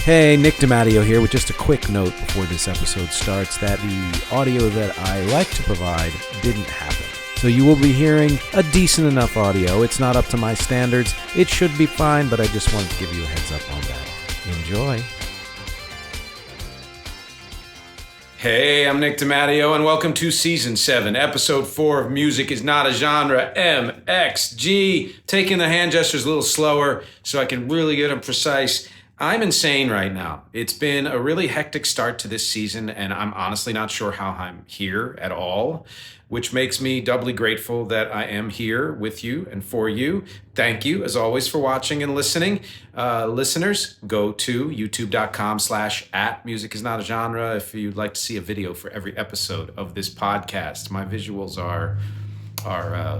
Hey, Nick DiMatteo here with just a quick note before this episode starts that the audio that I like to provide didn't happen. So you will be hearing a decent enough audio. It's not up to my standards. It should be fine, but I just wanted to give you a heads up on that. Enjoy. Hey, I'm Nick DiMatteo, and welcome to Season 7, Episode 4 of Music is Not a Genre, MxG. Taking the hand gestures a little slower so I can really get them precise. I'm insane right now. It's been a really hectic start to this season, and I'm honestly not sure how I'm here at all, which makes me doubly grateful that I am here with you and for you. Thank you, as always, for watching and listening. Listeners, go to youtube.com/@musicisnotagenre if you'd like to see a video for every episode of this podcast. My visuals are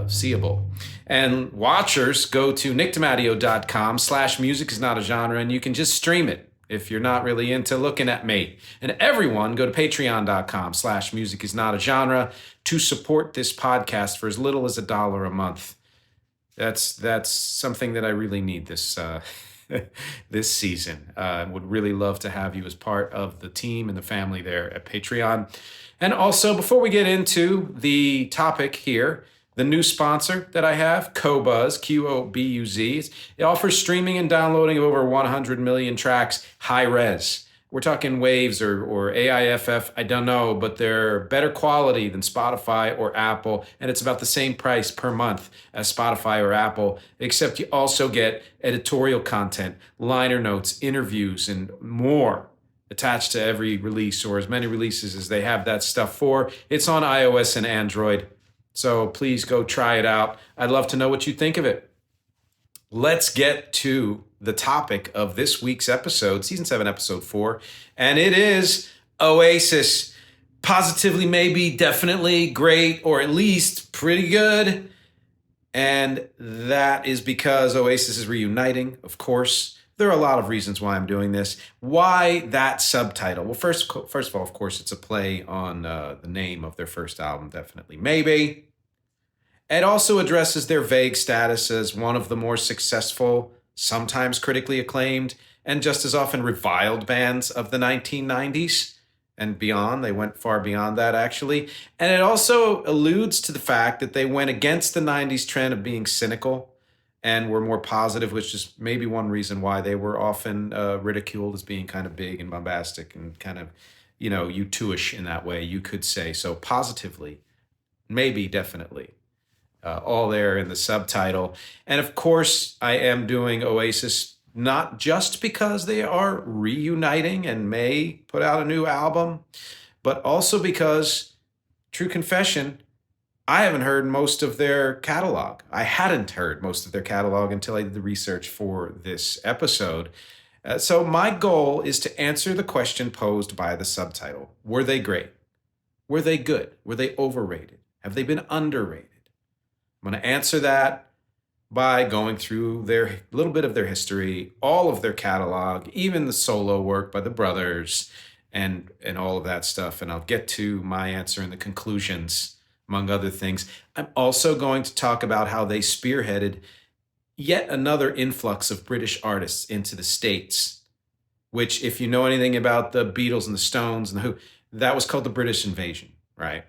seeable. And watchers, go to nickdimatteo.com/musicisnotagenre and you can just stream it if you're not really into looking at me. And everyone, go to patreon.com/musicisnotagenre to support this podcast for as little as $1 a month. That's something that I really need this this season. Would really love to have you as part of the team and the family there at Patreon. And also, before we get into the topic here, the new sponsor that I have, Qobuz, Qobuz, it offers streaming and downloading of over 100 million tracks, high res. We're talking waves or AIFF, I don't know, but they're better quality than Spotify or Apple, and it's about the same price per month as Spotify or Apple, except you also get editorial content, liner notes, interviews, and more attached to every release, or as many releases as they have that stuff for. It's on iOS and Android, so please go try it out. I'd love to know what you think of it. Let's get to the topic of this week's episode, Season 7, Episode 4, and it is Oasis. Positively, maybe, definitely, great, or at least pretty good. And that is because Oasis is reuniting, of course. There are a lot of reasons why I'm doing this. Why that subtitle? Well, first of all, of course, it's a play on the name of their first album, Definitely Maybe. It also addresses their vague status as one of the more successful, sometimes critically acclaimed, and just as often reviled bands of the 1990s and beyond. They went far beyond that, actually. And it also alludes to the fact that they went against the 90s trend of being cynical and were more positive, which is maybe one reason why they were often ridiculed as being kind of big and bombastic and kind of, U2-ish in that way, you could say. So positively, maybe, definitely. All there in the subtitle. And of course, I am doing Oasis not just because they are reuniting and may put out a new album, but also because, true confession, I haven't heard most of their catalog. I hadn't heard most of their catalog until I did the research for this episode. So my goal is to answer the question posed by the subtitle. Were they great? Were they good? Were they overrated? Have they been underrated? I'm going to answer that by going through their little bit of their history, all of their catalog, even the solo work by the brothers, and all of that stuff. And I'll get to my answer and the conclusions, among other things. I'm also going to talk about how they spearheaded yet another influx of British artists into the States, which, if you know anything about the Beatles and the Stones and the Who, that was called the British invasion, right?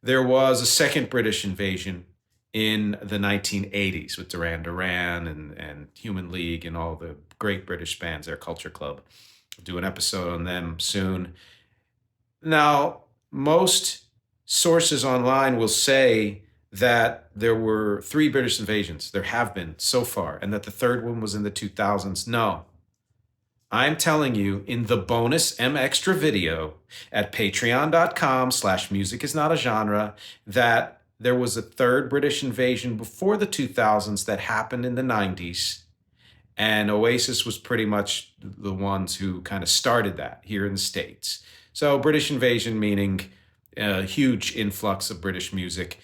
There was a second British invasion in the 1980s with Duran Duran and Human League and all the great British bands, their Culture Club. I'll do an episode on them soon. Now, most sources online will say that there were 3 British invasions. There have been so far, and that the third one was in the 2000s. No. I'm telling you in the bonus MxTRA video at patreon.com/musicisnotagenre that there was a third British invasion before the 2000s that happened in the 90s. And Oasis was pretty much the ones who kind of started that here in the States. So British invasion meaning a huge influx of British music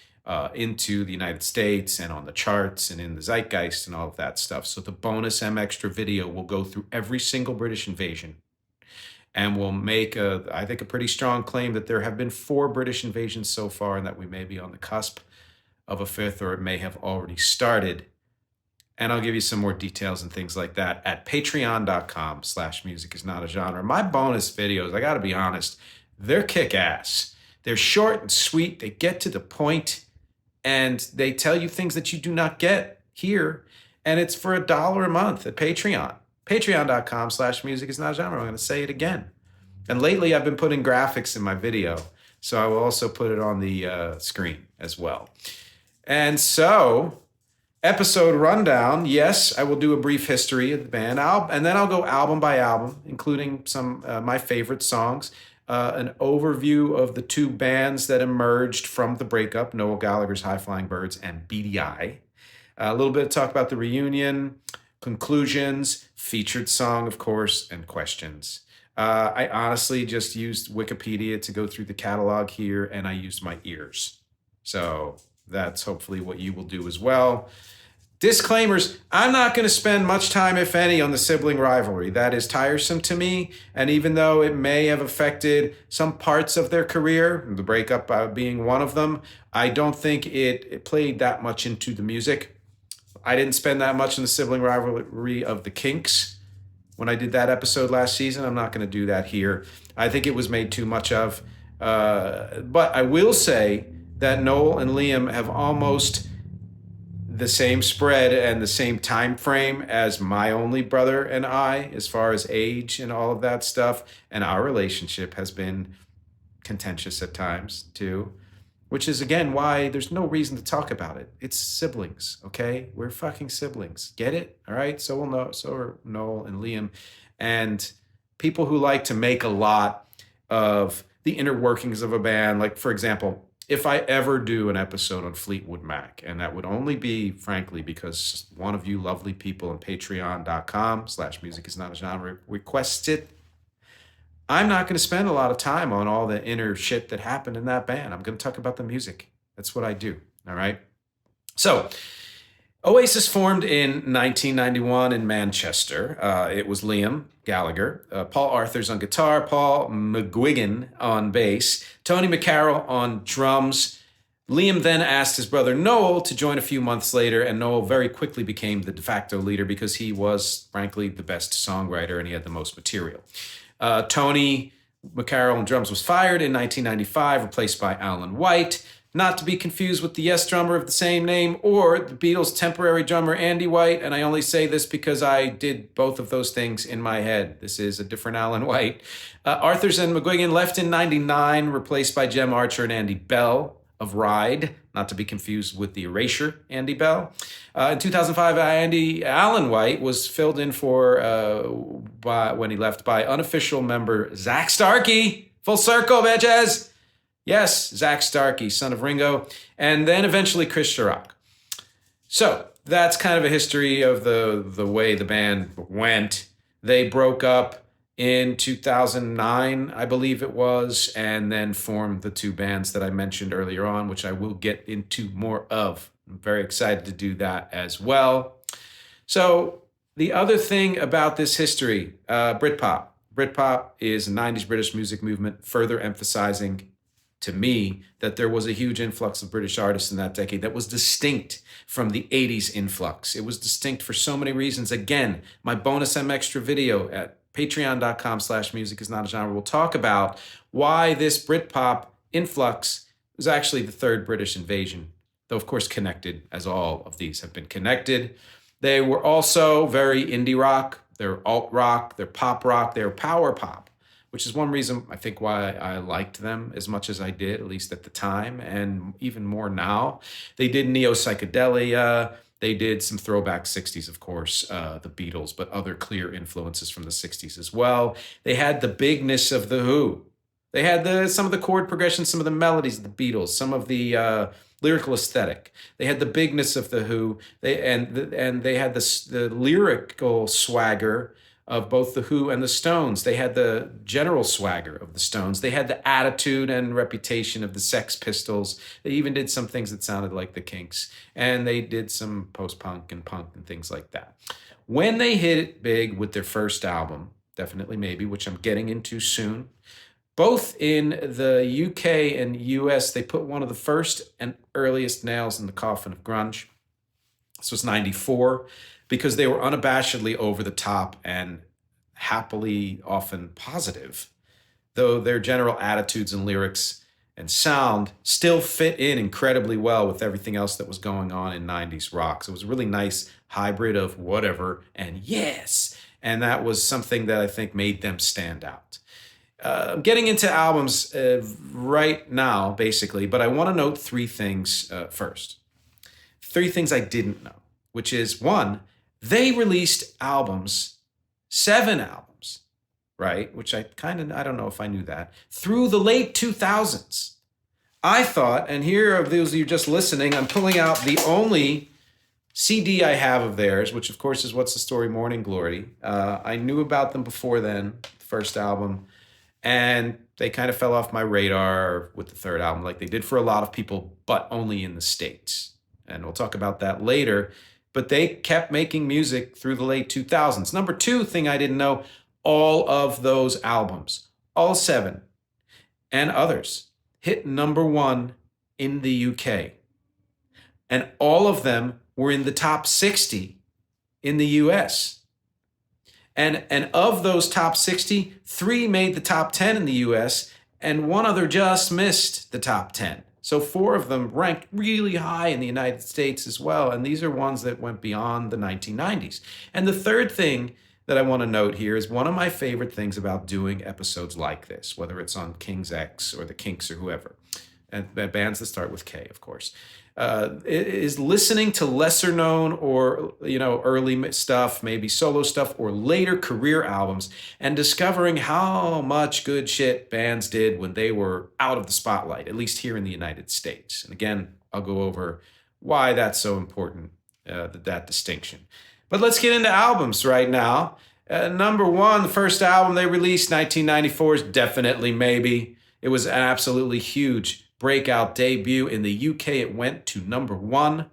into the United States and on the charts and in the zeitgeist and all of that stuff. So the bonus MxTRA video will go through every single British invasion and will make, I think, a pretty strong claim that there have been 4 British invasions so far and that we may be on the cusp of a 5th, or it may have already started. And I'll give you some more details and things like that at patreon.com/musicisnotagenre. My bonus videos, I got to be honest, they're kick ass. They're short and sweet. They get to the point, and they tell you things that you do not get here. And it's for $1 a month at Patreon. Patreon.com/musicisnotagenre. I'm going to say it again. And lately I've been putting graphics in my video, so I will also put it on the screen as well. And so, episode rundown. Yes, I will do a brief history of the band, and then I'll go album by album, including some my favorite songs, an overview of the two bands that emerged from the breakup, Noel Gallagher's High Flying Birds and BDI. A little bit of talk about the reunion, conclusions, featured song, of course, and questions. I honestly just used Wikipedia to go through the catalog here, and I used my ears. So that's hopefully what you will do as well. Disclaimers, I'm not going to spend much time, if any, on the sibling rivalry. That is tiresome to me, and even though it may have affected some parts of their career, the breakup being one of them, I don't think it played that much into the music. I didn't spend that much on the sibling rivalry of the Kinks when I did that episode last season. I'm not going to do that here. I think it was made too much of. But I will say that Noel and Liam have almost the same spread and the same time frame as my only brother and I, as far as age and all of that stuff. And our relationship has been contentious at times too, which is, again, why there's no reason to talk about it. It's siblings, okay? We're fucking siblings. Get it? All right? So are Noel and Liam. And people who like to make a lot of the inner workings of a band, like, for example, if I ever do an episode on Fleetwood Mac, and that would only be, frankly, because one of you lovely people on patreon.com/musicisnotagenre requests it, I'm not going to spend a lot of time on all the inner shit that happened in that band. I'm going to talk about the music. That's what I do. All right. So, Oasis formed in 1991 in Manchester. It was Liam Gallagher, Paul Arthurs on guitar, Paul McGuigan on bass, Tony McCarroll on drums. Liam then asked his brother Noel to join a few months later, and Noel very quickly became the de facto leader because he was, frankly, the best songwriter and he had the most material. Tony McCarroll on drums was fired in 1995, replaced by Alan White, not to be confused with the Yes drummer of the same name or the Beatles' temporary drummer Andy White. And I only say this because I did both of those things in my head. This is a different Alan White. Arthurs and McGuigan left in 99, replaced by Jem Archer and Andy Bell of Ride, not to be confused with the Erasure Andy Bell. In 2005, Alan White was filled in for when he left by unofficial member Zach Starkey. Full circle, bitches. Yes, Zach Starkey, son of Ringo, and then eventually Chris Sharrock. So that's kind of a history of the way the band went. They broke up in 2009, I believe it was, and then formed the two bands that I mentioned earlier on, which I will get into more of. I'm very excited to do that as well. So the other thing about this history, Britpop. Britpop is a 90s British music movement, further emphasizing to me that there was a huge influx of British artists in that decade that was distinct from the 80s influx. It was distinct for so many reasons. Again, my bonus MxTRA video at patreon.com/musicisnotagenre will talk about why this Britpop influx was actually the third British invasion, though of course connected, as all of these have been connected. They were also very indie rock, they're alt rock, they're pop rock, they're power pop, which is one reason I think why I liked them as much as I did, at least at the time, and even more now. They did neo-psychedelia. They did some throwback 60s, of course, the Beatles, but other clear influences from the 60s as well. They had the bigness of The Who. They had some of the chord progressions, some of the melodies of the Beatles, some of the lyrical aesthetic. They had the bigness of The Who. They had the lyrical swagger of both The Who and the Stones. They had the general swagger of the Stones. They had the attitude and reputation of the Sex Pistols. They even did some things that sounded like the Kinks. And they did some post-punk and punk and things like that. When they hit it big with their first album, Definitely Maybe, which I'm getting into soon, both in the UK and US, they put one of the first and earliest nails in the coffin of grunge. This was 94. because they were unabashedly over the top and happily often positive, though their general attitudes and lyrics and sound still fit in incredibly well with everything else that was going on in 90s rock. So it was a really nice hybrid of whatever and yes. And that was something that I think made them stand out. I'm getting into albums right now, basically, but I want to note three things first. Three things I didn't know, which is one, they released albums, 7 albums, right? Which I don't know if I knew that, through the late 2000s. I thought, and here are those of you just listening, I'm pulling out the only CD I have of theirs, which of course is What's the Story, Morning Glory. I knew about them before then, the first album, and they kind of fell off my radar with the third album, like they did for a lot of people, but only in the States. And we'll talk about that later. But they kept making music through the late 2000s. Number two thing I didn't know, all of those albums, all 7 and others, hit number 1 in the UK. And all of them were in the top 60 in the US. And of those top 60, 3 made the top 10 in the US, and 1 other just missed the top 10. So 4 of them ranked really high in the United States as well. And these are ones that went beyond the 1990s. And the third thing that I want to note here is one of my favorite things about doing episodes like this, whether it's on King's X or the Kinks or whoever, and bands that start with K, of course, is listening to lesser known or, early stuff, maybe solo stuff or later career albums, and discovering how much good shit bands did when they were out of the spotlight, at least here in the United States. And again, I'll go over why that's so important, that distinction. But let's get into albums right now. Number 1, the first album they released, 1994, is Definitely Maybe. It was an absolutely huge breakout debut. In the UK, it went to number 1,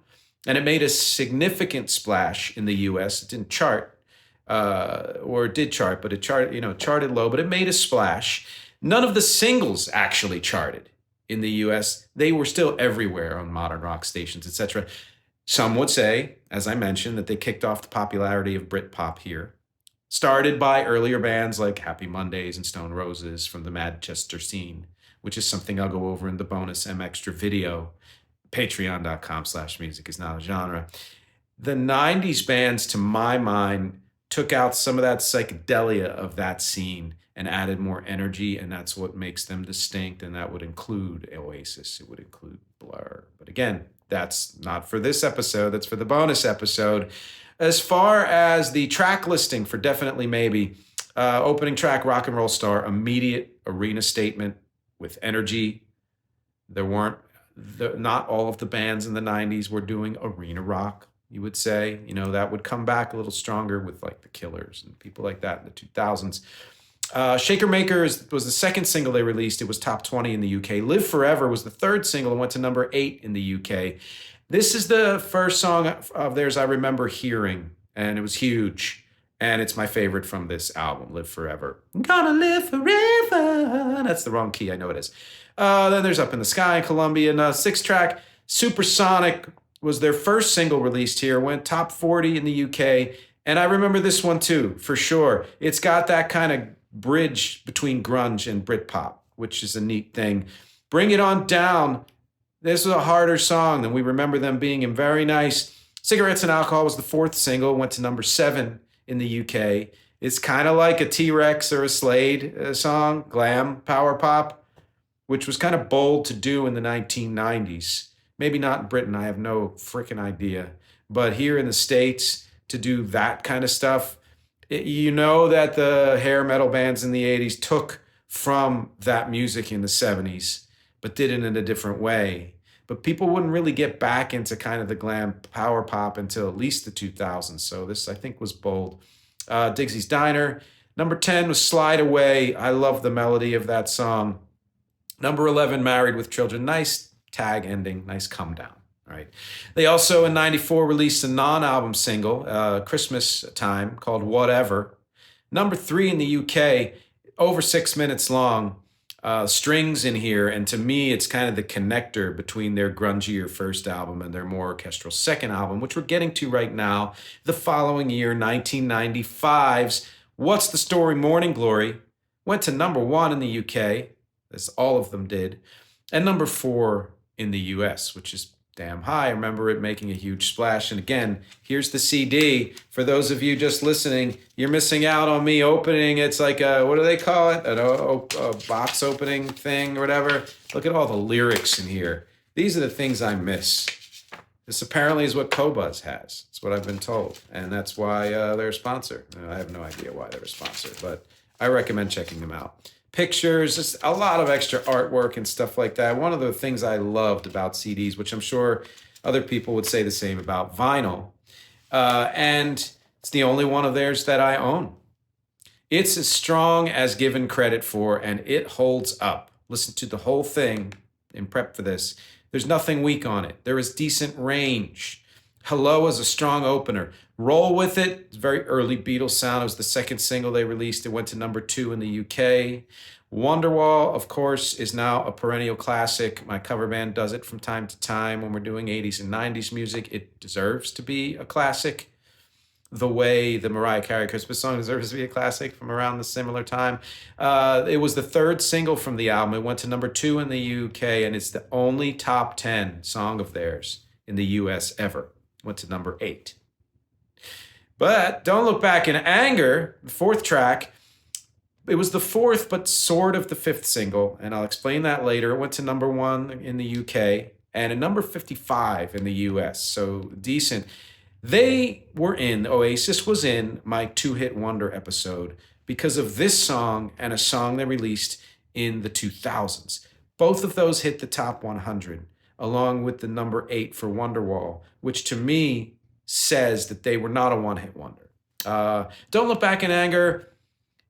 and it made a significant splash in the US. It didn't chart, or it did chart, but it charted low, but it made a splash. None of the singles actually charted in the US. They were still everywhere on modern rock stations, etc. Some would say, as I mentioned, that they kicked off the popularity of Britpop here, started by earlier bands like Happy Mondays and Stone Roses from the Manchester scene, which is something I'll go over in the bonus MxTRA video. Patreon.com/music is not a genre. The 90s bands, to my mind, took out some of that psychedelia of that scene and added more energy, and that's what makes them distinct, and that would include Oasis. It would include Blur. But again, that's not for this episode. That's for the bonus episode. As far as the track listing for Definitely Maybe, opening track, Rock and Roll Star, immediate arena statement with energy. Not all of the bands in the 90s were doing arena rock, you would say. That would come back a little stronger with like the Killers and people like that in the 2000s. Shaker Maker was the second single they released. It was top 20 in the UK. Live Forever was the third single and went to number 8 in the UK. This is the first song of theirs I remember hearing, and it was huge. And it's my favorite from this album, Live Forever. I'm gonna live forever. That's the wrong key, I know it is. Then there's Up in the Sky in Colombia. And 6-track, Supersonic was their first single released here. Went top 40 in the UK. And I remember this one too, for sure. It's got that kind of bridge between grunge and Britpop, which is a neat thing. Bring It On Down. This was a harder song than we remember them being, and very nice. Cigarettes and Alcohol was the 4th single. Went to number 7 in the UK. It's kind of like a T-Rex or a Slade song, glam, power pop, which was kind of bold to do in the 1990s. Maybe not in Britain, I have no freaking idea. But here in the States, to do that kind of stuff, that the hair metal bands in the 80s took from that music in the 70s, but did it in a different way. But people wouldn't really get back into kind of the glam power pop until at least the 2000s. So this, I think, was bold. Digsy's Diner. Number 10 was Slide Away. I love the melody of that song. Number 11, Married with Children. Nice tag ending, nice come down. All right. They also, in 94, released a non-album single, Christmas time, called Whatever. Number 3 in the UK, over 6 minutes long. strings in here, and to me, it's kind of the connector between their grungier first album and their more orchestral second album, which we're getting to right now. The following year, 1995's What's the Story, Morning Glory, went to number 1 in the UK, as all of them did, and number 4 in the US, which is damn high. I remember it making a huge splash. And again, here's the CD. For those of you just listening, you're missing out on me opening. It's like a, what do they call it? A box opening thing or whatever. Look at all the lyrics in here. These are the things I miss. This apparently is what Qobuz has. It's what I've been told. And that's why they're a sponsor. I have no idea why they're a sponsor, but I recommend checking them out. Pictures, just a lot of extra artwork and stuff like that. One of the things I loved about CDs, which I'm sure other people would say the same about vinyl, and it's the only one of theirs that I own. It's as strong as given credit for, and it holds up. Listen to the whole thing in prep for this. There's nothing weak on it. There is decent range. Hello is a strong opener. Roll With It, it's very early Beatles sound. It was the second single they released. It went to number 2 in the UK. Wonderwall, of course, is now a perennial classic. My cover band does it from time to time when we're doing 80s and 90s music. It deserves to be a classic, the way the Mariah Carey Christmas song deserves to be a classic from around the similar time. It was the third single from the album. It went to number 2 in the UK, and it's the only top 10 song of theirs in the US ever. Went to number 8. But Don't Look Back in Anger, the 4th track, it was the 4th, but sort of the 5th single, and I'll explain that later. It went to number 1 in the UK and at number 55 in the US, so decent. They were in, Oasis was in my 2-hit wonder episode because of this song and a song they released in the 2000s. Both of those hit the top 100, along with the number 8 for Wonderwall, which to me says that they were not a one-hit wonder. Don't Look Back in Anger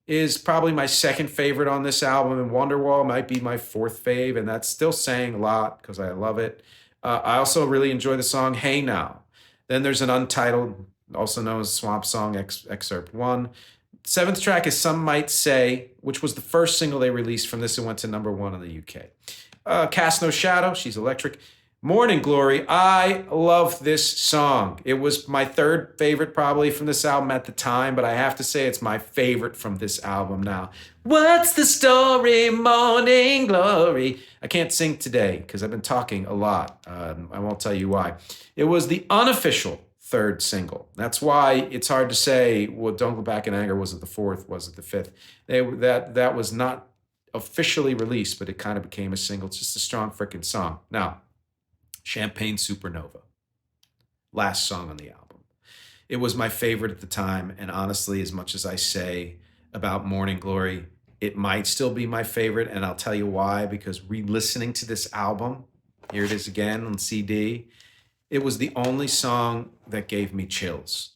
is probably my second favorite on this album, and Wonderwall might be my 4th fave, and that's still saying a lot because I love it. I also really enjoy the song Hey Now. Then there's an untitled, also known as Swamp Song Excerpt 1. 7th track is Some Might Say, which was the first single they released from this and went to number 1 in the UK. Cast No Shadow, she's electric. Morning Glory, I love this song. It was my 3rd favorite probably from this album at the time, but I have to say it's my favorite from this album now. What's the story, Morning Glory? I can't sing today because I've been talking a lot. I won't tell you why. It was the unofficial 3rd single. That's why it's hard to say, well, Don't Go Back in Anger, was it the 4th, was it the 5th? That was not officially released, but it kind of became a single. It's just a strong freaking song. Now, Champagne Supernova, last song on the album. It was my favorite at the time, and honestly, as much as I say about Morning Glory, it might still be my favorite, and I'll tell you why, because re-listening to this album, here it is again on CD, it was the only song that gave me chills.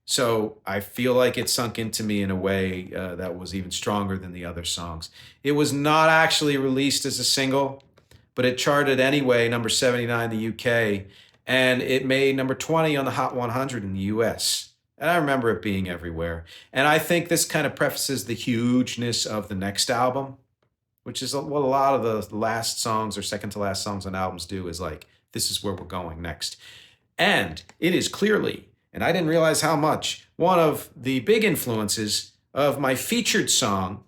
So I feel like it sunk into me in a way that was even stronger than the other songs. It was not actually released as a single, but it charted anyway, number 79 in the UK, and it made number 20 on the Hot 100 in the US. And I remember it being everywhere. And I think this kind of prefaces the hugeness of the next album, which is what a lot of the last songs or second to last songs on albums do, is like, this is where we're going next. And it is clearly, and I didn't realize how much, one of the big influences of my featured song,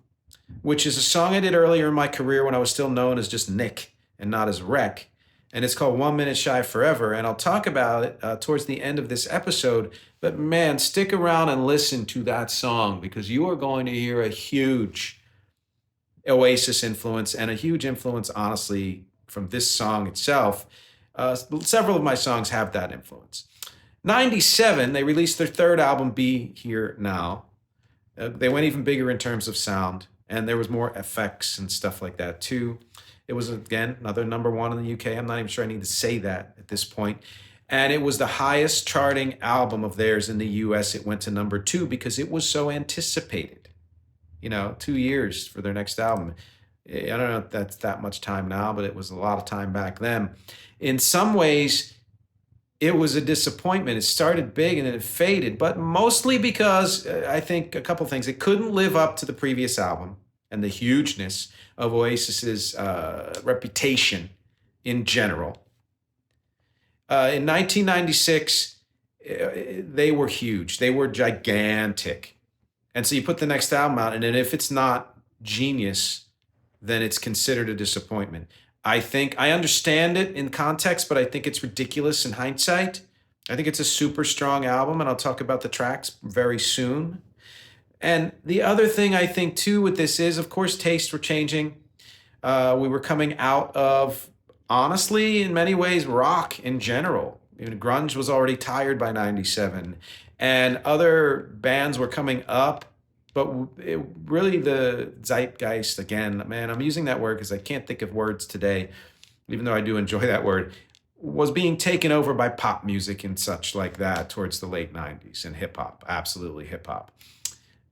which is a song I did earlier in my career when I was still known as just Nick and not as Rec. And it's called 1 Minute Shy Forever. And I'll talk about it towards the end of this episode. But man, stick around and listen to that song, because you are going to hear a huge Oasis influence and a huge influence, honestly, from this song itself. Several of my songs have that influence. 97, they released their 3rd album, Be Here Now. They went even bigger in terms of sound, and there was more effects and stuff like that too. It was, again, another number 1 in the UK. I'm not even sure I need to say that at this point. And it was the highest charting album of theirs in the US. It went to number 2 because it was so anticipated. 2 years for their next album. I don't know if that's that much time now, but it was a lot of time back then. In some ways, it was a disappointment. It started big and then it faded, but mostly because I think a couple things. It couldn't live up to the previous album. and the hugeness of Oasis's reputation in general. In 1996, they were huge. They were gigantic. And so you put the next album out, and then if it's not genius, then it's considered a disappointment. I understand it in context, but I think it's ridiculous in hindsight. I think it's a super strong album, and I'll talk about the tracks very soon. And the other thing I think too with this is, of course, tastes were changing. We were coming out of, honestly, in many ways, rock in general. Grunge was already tired by 97, and other bands were coming up. But really the zeitgeist, again, man, I'm using that word because I can't think of words today, even though I do enjoy that word, was being taken over by pop music and such like that towards the late 90s, and hip hop, absolutely hip hop.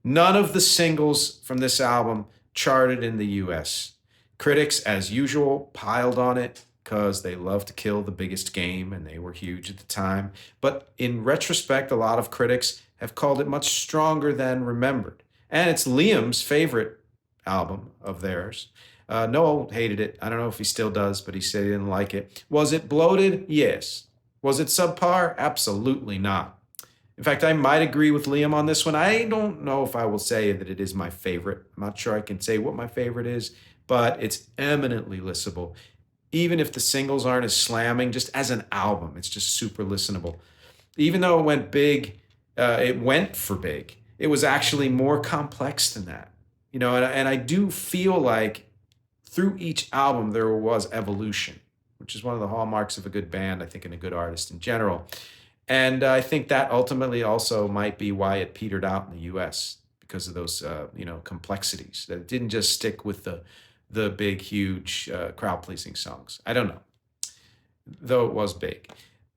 None of the singles from this album charted in the US. Critics, as usual, piled on it because they love to kill the biggest game, and they were huge at the time. But in retrospect, a lot of critics have called it much stronger than remembered. And it's Liam's favorite album of theirs. Noel hated it. I don't know if he still does, but he said he didn't like it. Was it bloated? Yes. Was it subpar? Absolutely not. In fact, I might agree with Liam on this one. I don't know if I will say that it is my favorite. I'm not sure I can say what my favorite is, but it's eminently listenable. Even if the singles aren't as slamming, just as an album, it's just super listenable. Even though it went big, it went for big. It was actually more complex than that. And I do feel like through each album there was evolution, which is one of the hallmarks of a good band, I think, and a good artist in general. And I think that ultimately also might be why it petered out in the US, because of those complexities, that it didn't just stick with the big, huge crowd-pleasing songs. I don't know, though it was big.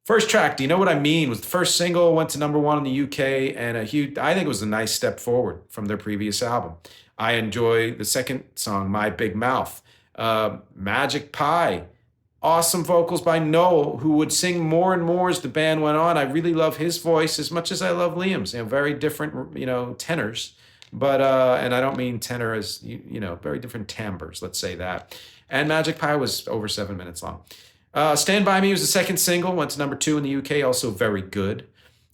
First track, Do You Know What I Mean, was the first single, went to #1 in the UK, and I think it was a nice step forward from their previous album. I enjoy the second song, My Big Mouth. Magic Pie, awesome vocals by Noel, who would sing more and more as the band went on. I really love his voice as much as I love Liam's. Very different, tenors. But, and I don't mean tenor as, very different timbres, let's say that. And Magic Pie was over 7 minutes long. Stand By Me was the second single, went to #2 in the UK, also very good.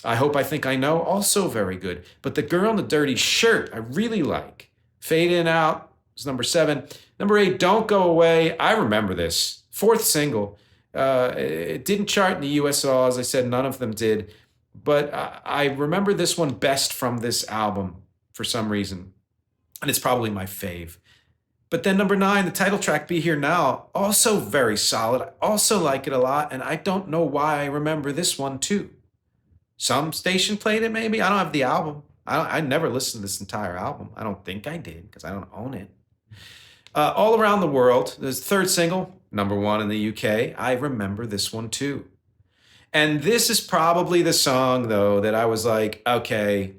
I Hope I Think I Know, also very good. But The Girl in the Dirty Shirt, I really like. Fade In Out was #7. #8, Don't Go Away. I remember this. Fourth single. It didn't chart in the US at all. As I said, none of them did. But I remember this one best from this album for some reason. And it's probably my fave. But then #9, the title track, Be Here Now, also very solid. I also like it a lot, and I don't know why I remember this one too. Some station played it maybe. I don't have the album. I never listened to this entire album. I don't think I did because I don't own it. All Around the World, the third single, #1 in the UK. I remember this one too. And this is probably the song, though, that I was like, okay,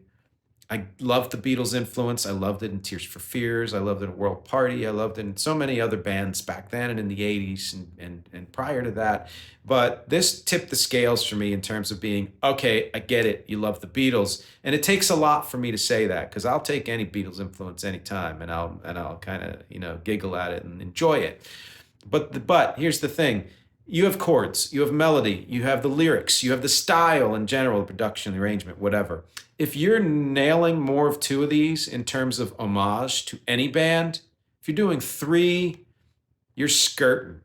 I loved the Beatles' influence. I loved it in Tears for Fears. I loved it in World Party. I loved it in so many other bands back then and in the 80s and prior to that. But this tipped the scales for me in terms of being, okay, I get it. You love the Beatles. And it takes a lot for me to say that, because I'll take any Beatles influence anytime, and I'll kind of giggle at it and enjoy it. But here's the thing. You have chords, you have melody, you have the lyrics, you have the style in general, the production, the arrangement, whatever. If you're nailing more of two of these in terms of homage to any band, if you're doing 3, you're skirting.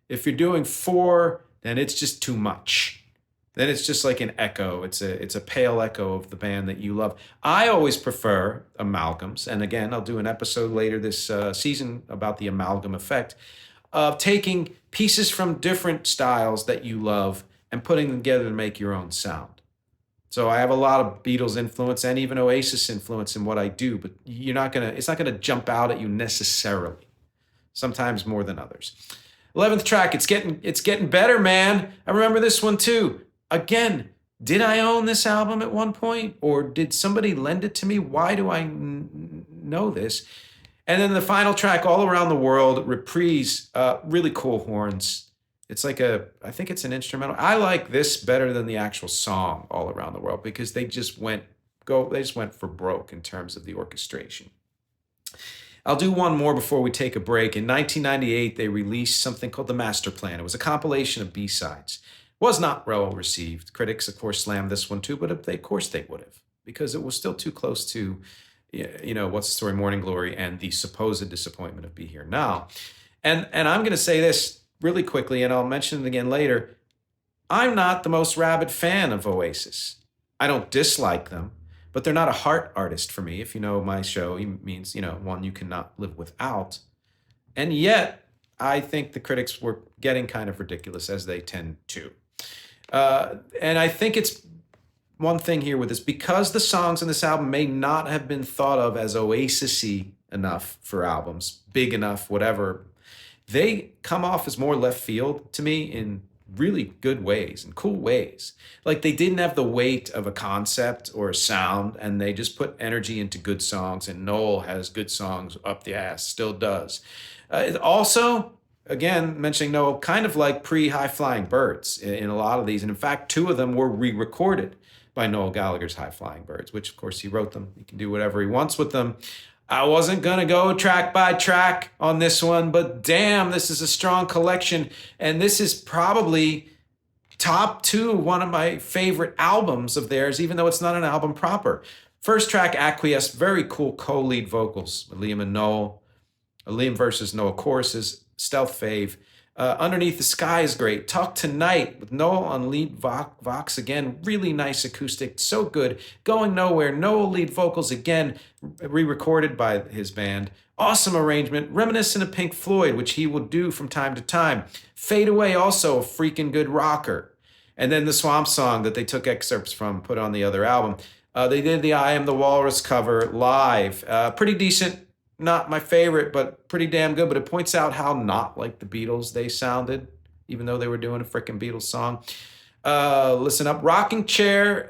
If you're doing 4, then it's just too much. Then it's just like an echo. It's a pale echo of the band that you love. I always prefer amalgams. And again, I'll do an episode later this season about the amalgam effect, of taking pieces from different styles that you love and putting them together to make your own sound. So I have a lot of Beatles influence and even Oasis influence in what I do, but it's not gonna jump out at you necessarily. Sometimes more than others. 11th track, it's getting better, man. I remember this one too. Again, did I own this album at one point, or did somebody lend it to me? Why do I know this? And then the final track, All Around the World, reprise, really cool horns. It's like I think it's an instrumental. I like this better than the actual song, All Around the World, because they just went for broke in terms of the orchestration. I'll do one more before we take a break. In 1998, they released something called the Master Plan. It was a compilation of B-sides. Was not well received. Critics, of course, slammed this one too, but of course they would have, because it was still too close to, What's the Story, Morning Glory, and the supposed disappointment of Be Here Now. And I'm going to say this really quickly, and I'll mention it again later. I'm not the most rabid fan of Oasis. I don't dislike them, but they're not a heart artist for me. If you know my show, it means, one you cannot live without. And yet, I think the critics were getting kind of ridiculous, as they tend to. And I think it's one thing here with this, because the songs in this album may not have been thought of as Oasis-y enough for albums, big enough, whatever, they come off as more left field to me in really good ways and cool ways. Like, they didn't have the weight of a concept or a sound, and they just put energy into good songs, and Noel has good songs up the ass, still does. It also, again, mentioning Noel, kind of like pre-High Flying Birds in a lot of these. And in fact, 2 of them were re-recorded by Noel Gallagher's High Flying Birds, which of course he wrote them. He can do whatever he wants with them. I wasn't going to go track by track on this one, but damn, this is a strong collection. And this is probably top 2, one of my favorite albums of theirs, even though it's not an album proper. First track, Acquiesce, very cool co-lead vocals with Liam and Noel. Liam versus Noel choruses, stealth fave. Underneath the Sky is great. Talk Tonight with Noel on lead vox again. Really nice acoustic, so good. Going Nowhere, Noel lead vocals again, re-recorded by his band. Awesome arrangement, reminiscent of Pink Floyd, which he will do from time to time. Fade Away, also a freaking good rocker. And then the Swamp Song that they took excerpts from, put on the other album. They did the I Am the Walrus cover live. Pretty decent. Not my favorite, but pretty damn good. But it points out how not like the Beatles they sounded, even though they were doing a freaking Beatles song. Listen up. Rocking Chair.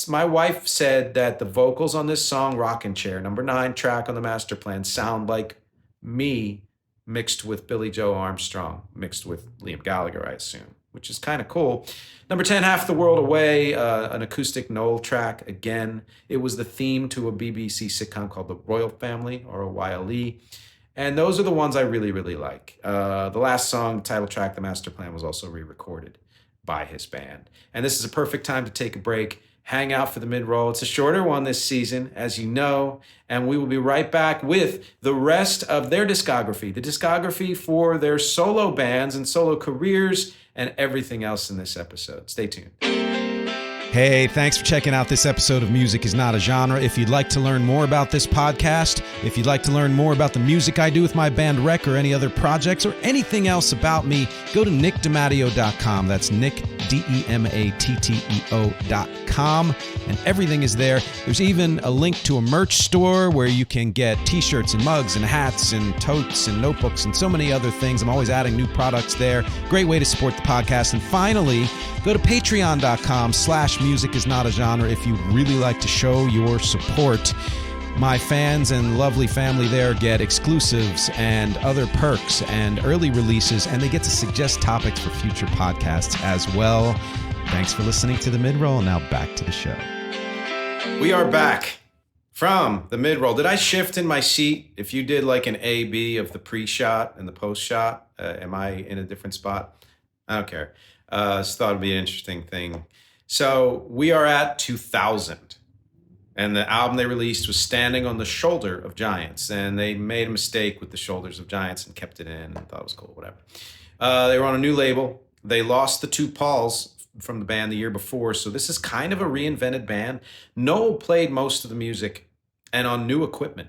My wife said that the vocals on this song, Rocking Chair, number 9 track on the Master Plan, sound like me mixed with Billy Joe Armstrong, mixed with Liam Gallagher, I assume, which is kind of cool. Number 10, Half the World Away, an acoustic Noel track. Again, it was the theme to a BBC sitcom called The Royal Family, or O'Yle. And those are the ones I really, really like. The last song, title track, The Master Plan, was also re-recorded by his band. And this is a perfect time to take a break, hang out for the mid-roll. It's a shorter one this season, as you know, and we will be right back with the rest of their discography, the discography for their solo bands and solo careers, and everything else in this episode. Stay tuned. Hey, thanks for checking out this episode of Music is Not a Genre. If you'd like to learn more about this podcast, if you'd like to learn more about the music I do with my band Rec or any other projects or anything else about me, go to nickdematteo.com. That's Nick, DEMATTEO.com. And everything is there. There's even a link to a merch store where you can get t-shirts and mugs and hats and totes and notebooks and so many other things. I'm always adding new products there. Great way to support the podcast. And finally, go to patreon.com/music is not a genre if you really like to show your support. My fans and lovely family there get exclusives and other perks and early releases, and they get to suggest topics for future podcasts as well. Thanks for listening to the mid-roll. Now back to the show. We are back from the mid-roll. Did I shift in my seat? If you did like an A-B of the pre-shot and the post-shot, am I in a different spot? I don't care. Just thought it'd be an interesting thing. So we are at 2000, and the album they released was Standing on the Shoulder of Giants, and they made a mistake with the Shoulders of Giants and kept it in and thought it was cool, whatever. They were on a new label. They lost the 2 Pauls from the band the year before, so this is kind of a reinvented band. Noel played most of the music and on new equipment.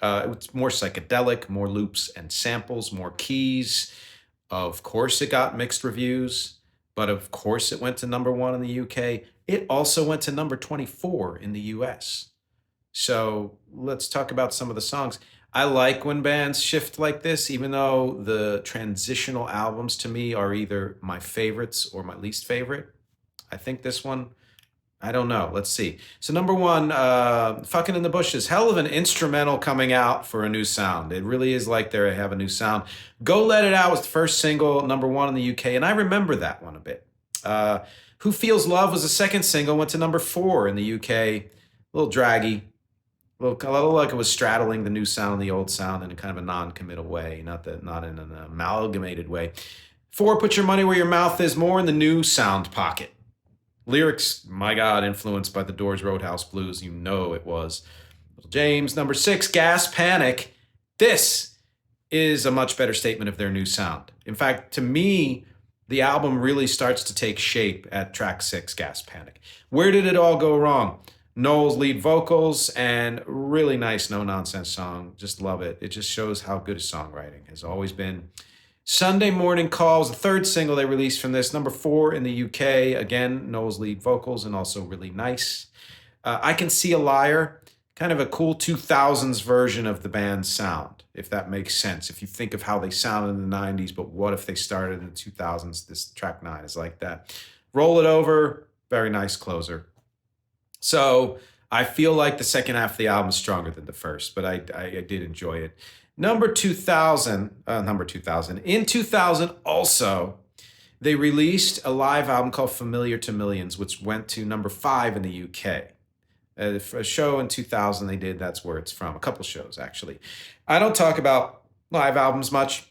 It's more psychedelic, more loops and samples, more keys. Of course, it got mixed reviews. But of course, it went to number 1 in the UK. It also went to number 24 in the US. So let's talk about some of the songs. I like when bands shift like this, even though the transitional albums to me are either my favorites or my least favorite. I think this one, I don't know. Let's see. So number 1, Fucking in the Bushes. Hell of an instrumental coming out for a new sound. It really is like they have a new sound. Go Let It Out was the first single, number 1 in the UK, and I remember that one a bit. Who Feels Love was the second single, went to number 4 in the UK. A little draggy. A little like it was straddling the new sound and the old sound in a kind of a non-committal way, not in an amalgamated way. 4, put your money where your mouth is, more in the new sound pocket. Lyrics, my God, influenced by the Doors' Roadhouse Blues. You know it was. Little James. Number 6, Gas Panic. This is a much better statement of their new sound. In fact, to me, the album really starts to take shape at track 6, Gas Panic. Where did it all go wrong? Noel's lead vocals and really nice no-nonsense song. Just love it. It just shows how good his songwriting has always been. Sunday Morning Call was the 3rd single they released from this. Number 4 in the UK. Again, Noel's lead vocals and also really nice. I Can See a Liar, kind of a cool 2000s version of the band's sound, if that makes sense. If you think of how they sounded in the 90s, but what if they started in the 2000s? This track 9 is like that. Roll It Over, very nice closer. So I feel like the second half of the album is stronger than the first, but I did enjoy it. Number 2000. In 2000 also, they released a live album called Familiar to Millions, which went to number 5 in the UK. A show in 2000 they did, that's where it's from. A couple shows, actually. I don't talk about live albums much.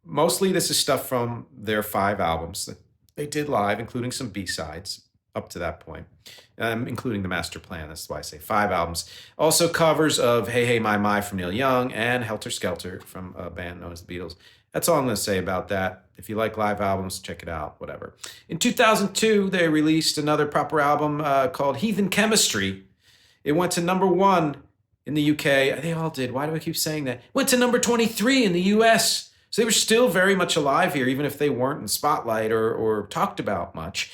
Mostly this is stuff from their 5 albums that they did live, including some B-sides up to that point, including the Master Plan. That's why I say 5 albums. Also covers of Hey Hey My from Neil Young and Helter Skelter from a band known as the Beatles. That's all I'm going to say about that. If you like live albums, check it out, whatever. In 2002, they released another proper album called Heathen Chemistry. It went to number 1 in the UK. They all did. Why do I keep saying that? Went to number 23 in the US. So they were still very much alive here, even if they weren't in spotlight or talked about much.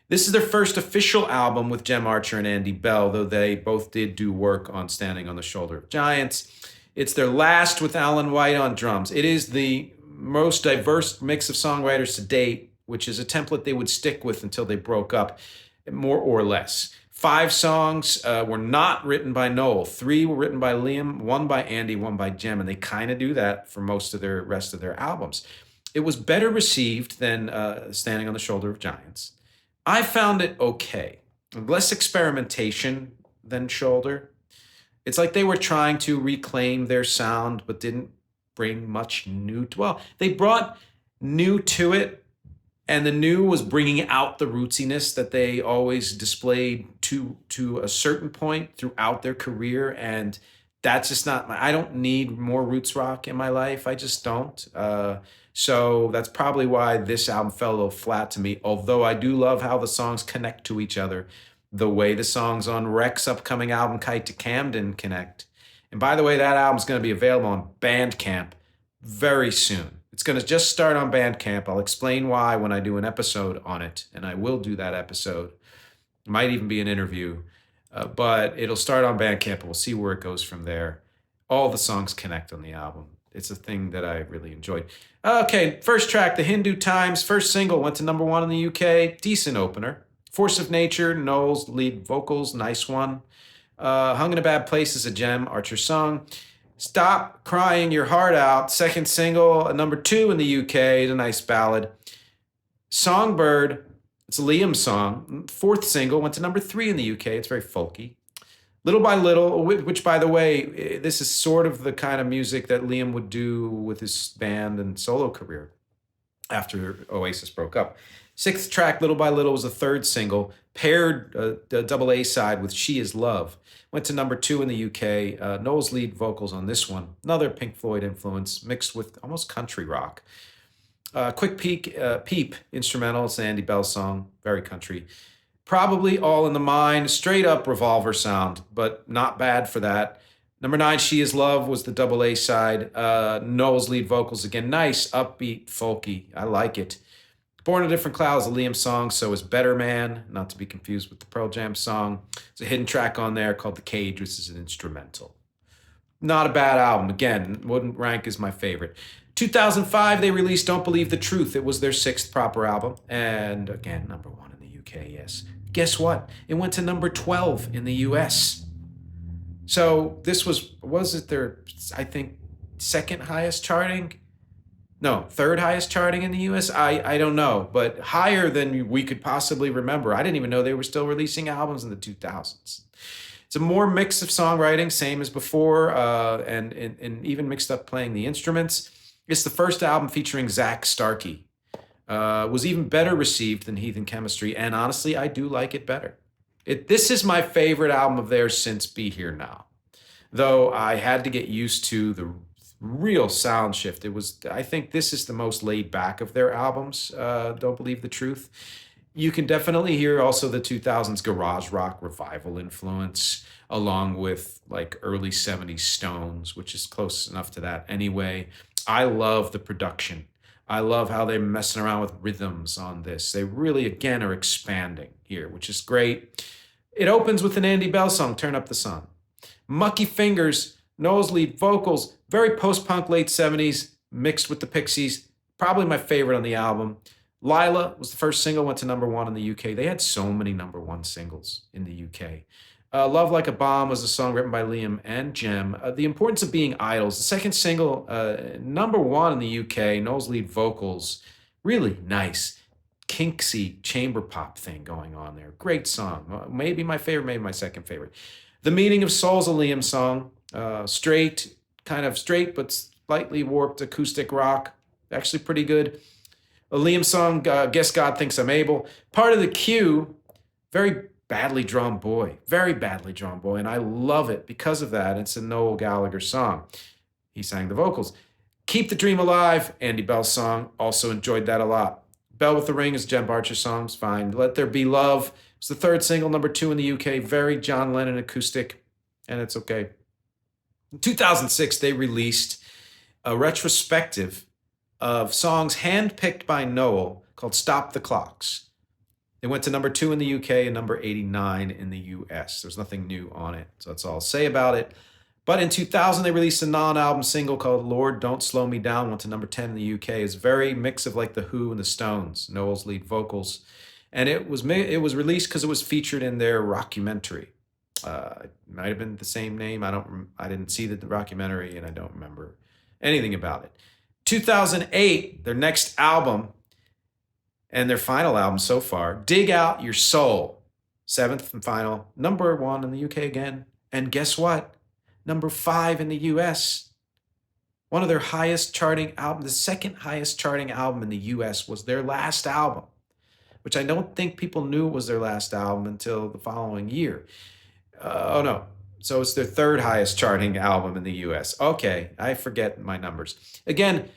This is their first official album with Jem Archer and Andy Bell, though they both did do work on Standing on the Shoulder of Giants. It's their last with Alan White on drums. It is the most diverse mix of songwriters to date, which is a template they would stick with until they broke up, more or less. 5 songs were not written by Noel. 3 were written by Liam, 1 by Andy, 1 by Jem, and they kind of do that for most of their rest of their albums. It was better received than Standing on the Shoulder of Giants. I found it okay. Less experimentation than Shoulder. It's like they were trying to reclaim their sound, but didn't bring much new. Well, they brought new to it, and the new was bringing out the rootsiness that they always displayed to a certain point throughout their career, and that's just not I don't need more roots rock in my life. I just don't. So that's probably why this album fell a little flat to me, although I do love how the songs connect to each other, the way the songs on Rek's upcoming album, Kite to Camden, connect. And by the way, that album's going to be available on Bandcamp very soon. It's going to just start on Bandcamp. I'll explain why when I do an episode on it, and I will do that episode. It might even be an interview, but it'll start on Bandcamp, and we'll see where it goes from there. All the songs connect on the album. It's a thing that I really enjoyed. Okay, first track, The Hindu Times, first single, went to number 1 in the UK. Decent opener. Force of Nature, Noel's lead vocals, nice one. Hung in a Bad Place is a Jem Archer song. Stop Crying Your Heart Out, second single, number 2 in the UK, a nice ballad. Songbird, it's a Liam song. 4th single, went to number 3 in the UK. It's very folky. Little by Little, which, by the way, this is sort of the kind of music that Liam would do with his band and solo career after Oasis broke up. 6th track, Little by Little, was the 3rd single, paired a double A side with She Is Love. Went to number 2 in the UK. Noel's lead vocals on this one, another Pink Floyd influence mixed with almost country rock. Quick Peep instrumental, it's an Andy Bell song, very country. Probably All in the Mind, straight up Revolver sound, but not bad for that. Number 9, She Is Love, was the double A side. Noel's lead vocals, again, nice, upbeat, folky. I like it. Born in a Different Cloud is a Liam song, so is Better Man, not to be confused with the Pearl Jam song. There's a hidden track on there called The Cage, which is an instrumental. Not a bad album. Again, wouldn't rank as my favorite. 2005, they released Don't Believe the Truth. It was their 6th proper album. And again, number 1 in the UK, yes. Guess what? It went to number 12 in the US. So this was it their, I think, 2nd highest charting? No, 3rd highest charting in the US? I don't know, but higher than we could possibly remember. I didn't even know they were still releasing albums in the 2000s. It's a more mix of songwriting, same as before, and even mixed up playing the instruments. It's the first album featuring Zach Starkey. Was even better received than Heathen Chemistry, and honestly, I do like it better. This is my favorite album of theirs since Be Here Now, though I had to get used to the real sound shift. I think this is the most laid back of their albums, Don't Believe the Truth. You can definitely hear also the 2000s garage rock revival influence, along with like early 70s Stones, which is close enough to that anyway. I love the production. I love how they're messing around with rhythms on this. They really, again, are expanding here, which is great. It opens with an Andy Bell song, Turn Up the Sun. Mucky Fingers, Noel's lead vocals, very post-punk late 70s, mixed with the Pixies. Probably my favorite on the album. Lila was the first single, went to #1 in the UK. They had so many #1 singles in the UK. Love Like a Bomb was a song written by Liam and Jem. The Importance of Being Idols, the second single, #1 in the UK. Noel's lead vocals, really nice, kinksy chamber pop thing going on there. Great song. Maybe my favorite, maybe my second favorite. The Meaning of Soul's a Liam song. Straight, kind of straight, but slightly warped acoustic rock. Actually pretty good. A Liam song, Guess God Thinks I'm Able. Part of the Queue, very badly drawn boy, and I love it because of that. It's a Noel Gallagher song. He sang the vocals. Keep the Dream Alive, Andy Bell's song. Also enjoyed that a lot. Bell with the Ring is Jem Barcher's song. Fine. Let There Be Love. It's the third single, #2 in the UK. Very John Lennon acoustic, and it's okay. In 2006, they released a retrospective of songs handpicked by Noel called Stop the Clocks. It went to #2 in the UK and number 89 in the US. There's nothing new on it, so that's all I'll say about it. But in 2000, they released a non-album single called Lord, Don't Slow Me Down, went to #10 in the UK. It's very mix of like The Who and the Stones, Noel's lead vocals. And it was released because it was featured in their rockumentary. It might have been the same name. I didn't see the rockumentary, and I don't remember anything about it. 2008, their next album, and their final album so far, Dig Out Your Soul. 7th and final, #1 in the UK again. And guess what? #5 in the US. One of their highest charting albums, the second highest charting album in the US was their last album, which I don't think people knew was their last album until the following year. Oh no. So it's their third highest charting album in the US. Okay, I forget my numbers. Again,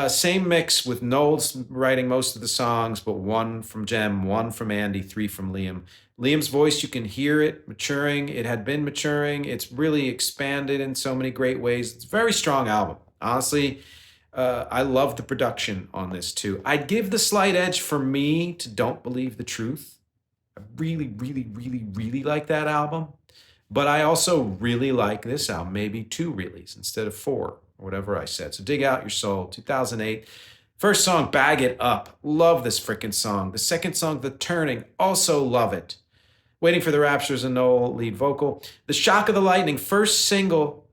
same mix with Noel's writing most of the songs, but 1 from Jem, 1 from Andy, 3 from Liam. Liam's voice, you can hear it maturing. It had been maturing. It's really expanded in so many great ways. It's a very strong album. Honestly, I love the production on this too. I'd give the slight edge for me to Don't Believe the Truth. I really, really, really, really like that album. But I also really like this album, maybe 2 reallys instead of 4, or whatever I said. So Dig Out Your Soul, 2008. First song, Bag It Up. Love this freaking song. The second song, The Turning, also love it. Waiting for the Raptures, a Noel lead vocal. The Shock of the Lightning, first single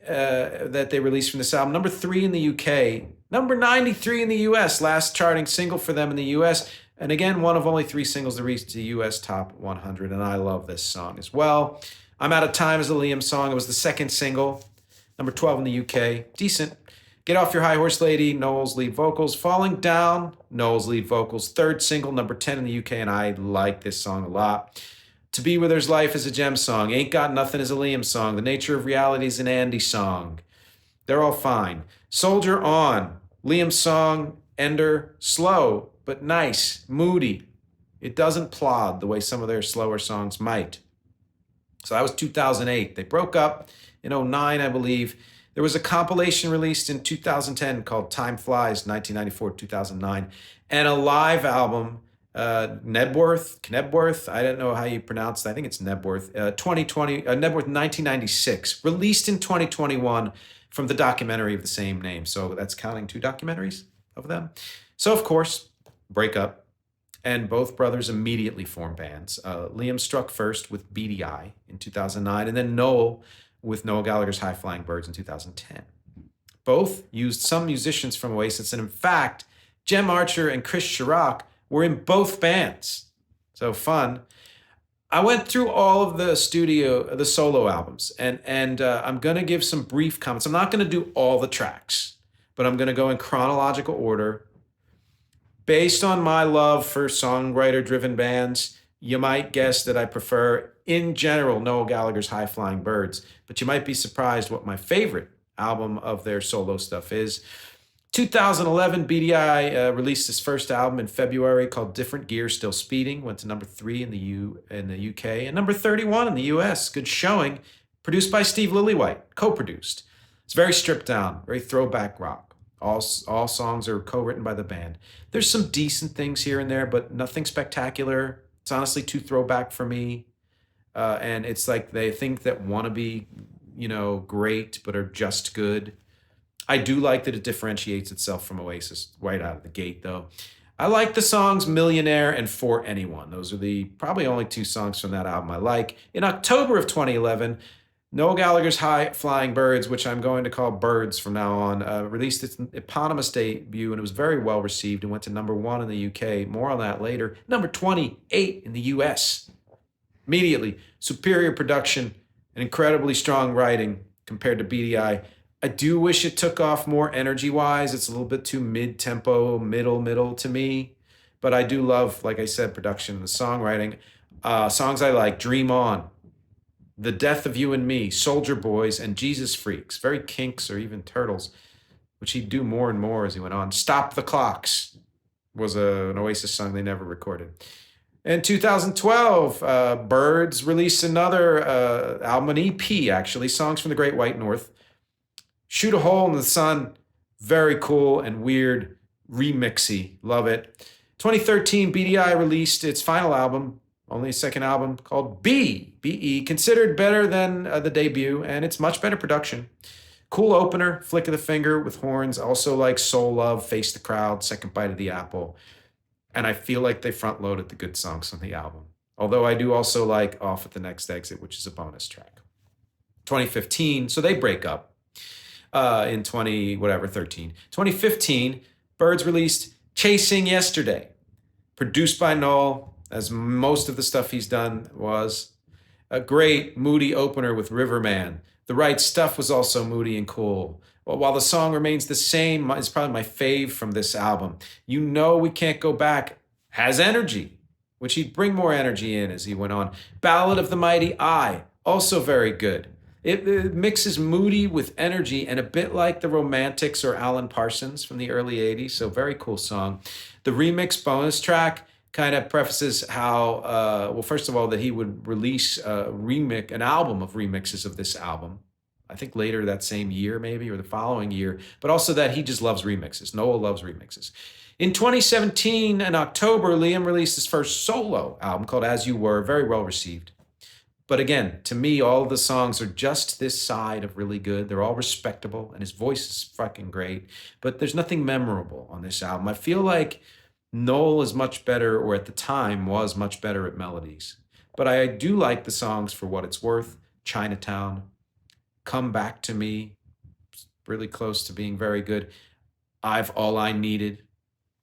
that they released from this album. #3 in the UK. Number 93 in the US. Last charting single for them in the US. And again, one of only 3 singles to reach the US Top 100. And I love this song as well. I'm Out of Time is a Liam song. It was the second single. #12 in the UK. Decent. Get Off Your High Horse Lady, Noel's lead vocals. Falling Down, Noel's lead vocals. Third single, #10 in the UK, and I like this song a lot. To Be Where There's Life is a Jem song. Ain't Got Nothing is a Liam song. The Nature of Reality is an Andy song. They're all fine. Soldier On, Liam song. Ender, slow, but nice, moody. It doesn't plod the way some of their slower songs might. So that was 2008. They broke up in 2009, I believe. There was a compilation released in 2010 called Time Flies, 1994-2009, and a live album, Knebworth, I don't know how you pronounce it. I think it's Knebworth, 2020, Knebworth 1996, released in 2021 from the documentary of the same name. So that's counting 2 documentaries of them. So of course, break up. And both brothers immediately formed bands. Liam struck first with Beady Eye in 2009, and then Noel with Noel Gallagher's High Flying Birds in 2010. Both used some musicians from Oasis, and in fact, Jem Archer and Chris Sharrock were in both bands. So fun. I went through all of the solo albums, and I'm gonna give some brief comments. I'm not gonna do all the tracks, but I'm gonna go in chronological order. Based on my love for songwriter-driven bands, you might guess that I prefer, in general, Noel Gallagher's High Flying Birds, but you might be surprised what my favorite album of their solo stuff is. 2011, BDI released his first album in February called Different Gear, Still Speeding. Went to number 3 in the UK and number 31 in the US. Good showing. Produced by Steve Lillywhite, co-produced. It's very stripped down, very throwback rock. All songs are co-written by the band. There's some decent things here and there, but nothing spectacular. It's honestly too throwback for me. And it's like they think that want to be, great, but are just good. I do like that it differentiates itself from Oasis right out of the gate, though. I like the songs Millionaire and For Anyone. Those are the probably only 2 songs from that album I like. In October of 2011, Noel Gallagher's High Flying Birds, which I'm going to call Birds from now on, released its eponymous debut, and it was very well received and went to number 1 in the UK. More on that later. Number 28 in the US. Immediately, superior production and incredibly strong writing compared to BDI. I do wish it took off more energy-wise. It's a little bit too mid-tempo, middle to me. But I do love, like I said, production and the songwriting. Songs I like, Dream On, The Death of You and Me, Soldier Boys, and Jesus Freaks. Very Kinks or even Turtles, which he'd do more and more as he went on. Stop the Clocks was an Oasis song they never recorded. In 2012, Birds released another album, an EP actually, Songs from the Great White North. Shoot a Hole in the Sun, very cool and weird, remixy, love it. 2013, BDI released its final album, only a second album, called B.E., considered better than the debut, and it's much better production. Cool opener, flick of the finger with horns, also like Soul Love, Face the Crowd, Second Bite of the Apple. And I feel like they front-loaded the good songs on the album. Although I do also like Off at the Next Exit, which is a bonus track. 2015, so they break up. In 13. 2015, Birds released Chasing Yesterday, produced by Noel, as most of the stuff he's done was. A great moody opener with Riverman. The Right Stuff was also moody and cool. Well, while the song remains the same, it's probably my fave from this album. You Know We Can't Go Back has energy, which he'd bring more energy in as he went on. Ballad of the Mighty I, also very good. It mixes moody with energy and a bit like the Romantics or Alan Parsons from the early 80s, so very cool song. The remix bonus track kind of prefaces how, first of all, that he would release an album of remixes of this album. I think later that same year maybe, or the following year, but also that he just loves remixes. Noel loves remixes. In 2017, in October, Liam released his first solo album called As You Were, very well received. But again, to me, all of the songs are just this side of really good. They're all respectable, and his voice is fucking great. But there's nothing memorable on this album. I feel like Noel is much better, or at the time was much better at melodies. But I do like the songs for what it's worth. Chinatown, Come Back to Me, really close to being very good. I've All I Needed,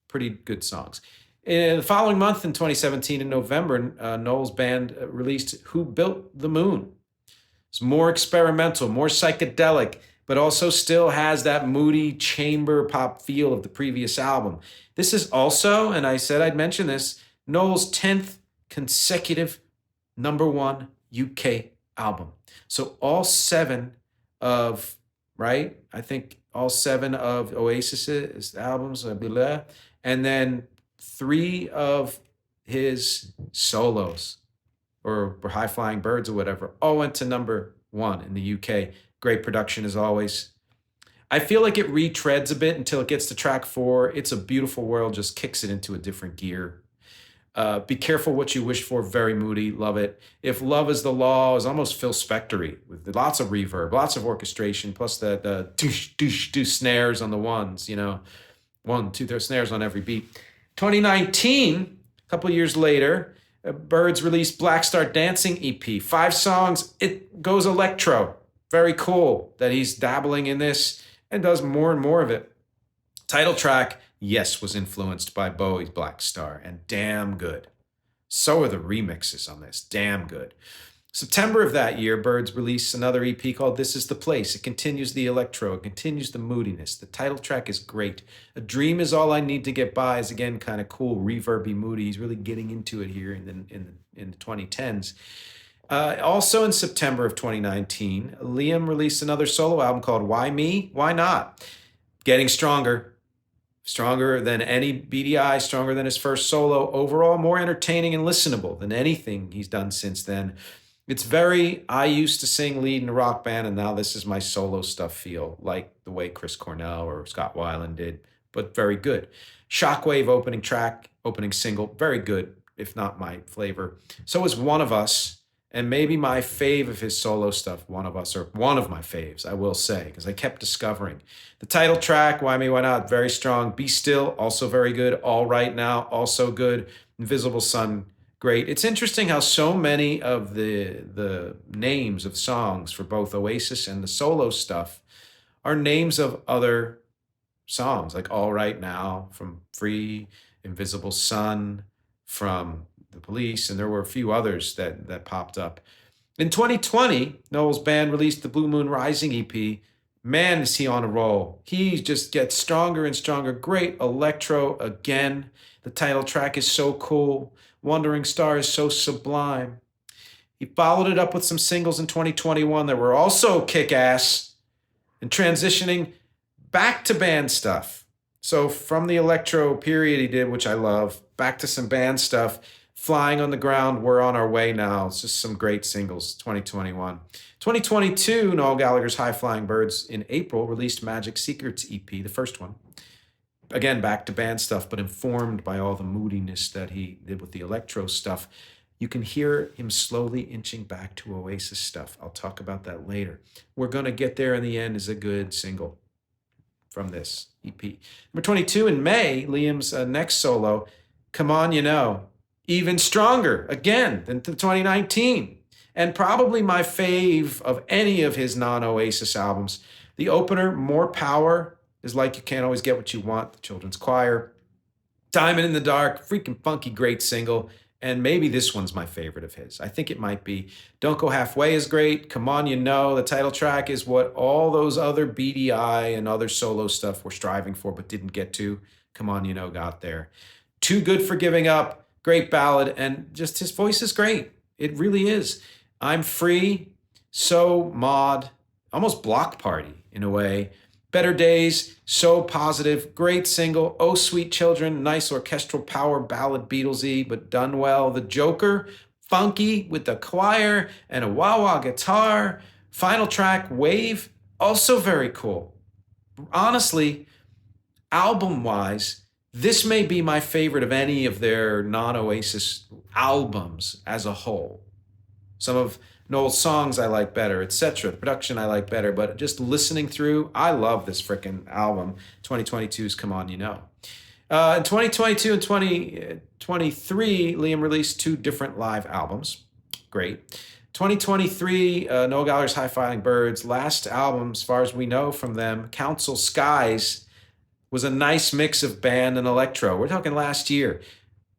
pretty good songs. In the following month, in 2017, in November, Noel's band released Who Built the Moon. It's more experimental, more psychedelic, but also still has that moody chamber pop feel of the previous album. This is also, and I said I'd mention this, Noel's 10th consecutive #1 UK album. So all 7 of, right? I think all 7 of Oasis's albums, and then 3 of his solos or High Flying Birds or whatever all went to #1 in the UK. Great production as always. I feel like it retreads a bit until it gets to track 4. It's a Beautiful World just kicks it into a different gear. Be Careful What You Wish For, very moody, love it. If Love Is the Law is almost Phil Spector-y with lots of reverb, lots of orchestration, plus the doosh, doosh, doosh snares on the ones, 1, 2, 3 snares on every beat. 2019, a couple years later, Birds released Black Star Dancing EP. 5 songs, it goes electro. Very cool that he's dabbling in this and does more and more of it. Title track, yes, was influenced by Bowie's Black Star, and damn good. So are the remixes on this. Damn good. September of that year, Birds released another EP called This Is the Place. It continues the electro, it continues the moodiness. The title track is great. A Dream Is All I Need to Get By is again kind of cool, reverby, moody. He's really getting into it here in the 2010s. Also in September of 2019, Liam released another solo album called Why Me? Why Not? Getting stronger. Stronger than any BDI, stronger than his first solo. Overall, more entertaining and listenable than anything he's done since then. It's very, I used to sing lead in a rock band, and now this is my solo stuff feel, like the way Chris Cornell or Scott Weiland did, but very good. Shockwave opening track, opening single, very good, if not my flavor. So is One of Us, and maybe my fave of his solo stuff, One of Us, or one of my faves, I will say, because I kept discovering. The title track, Why Me, Why Not, very strong. Be Still, also very good. All Right Now, also good. Invisible Sun, great. It's interesting how so many of the names of songs for both Oasis and the solo stuff are names of other songs, like All Right Now from Free, Invisible Sun from The Police, and there were a few others that popped up. In 2020, Noel's band released the Blue Moon Rising EP. Man, is he on a roll. He just gets stronger and stronger. Great electro again. The title track is so cool. Wandering Star is so sublime. He followed it up with some singles in 2021 that were also kick-ass, and transitioning back to band stuff. So from the electro period he did, which I love, back to some band stuff. Flying on the Ground, We're on Our Way Now. It's just some great singles, 2021. 2022, Noel Gallagher's High Flying Birds in April released Magic Secrets EP, the first one. Again, back to band stuff, but informed by all the moodiness that he did with the electro stuff. You can hear him slowly inching back to Oasis stuff. I'll talk about that later. We're Gonna Get There in the End is a good single from this EP. Number 22, in May, Liam's next solo, Come On You Know. Even stronger, again, than 2019. And probably my fave of any of his non-Oasis albums. The opener, More Power, is Like You Can't Always Get What You Want, the Children's Choir. Diamond in the Dark, freaking funky, great single. And maybe this one's my favorite of his. I think it might be. Don't Go Halfway is great. Come On You Know, the title track is what all those other BDI and other solo stuff were striving for but didn't get to. Come On You Know got there. Too Good for Giving Up. Great ballad, and just his voice is great. It really is. I'm Free, so mod, almost Block Party in a way. Better Days, so positive, great single. Oh Sweet Children, nice orchestral power ballad, Beatlesy, but done well. The Joker, funky with the choir and a wah-wah guitar. Final track, Wave, also very cool. Honestly, album-wise, this may be my favorite of any of their non-Oasis albums as a whole. Some of Noel's songs I like better, etc. The production I like better, but just listening through, I love this frickin' album. 2022's Come On You Know. In 2022 and 2023, Liam released 2 different live albums. Great. 2023, Noel Gallagher's High Flying Birds, last album, as far as we know from them, Council Skies, was a nice mix of band and electro. We're talking last year.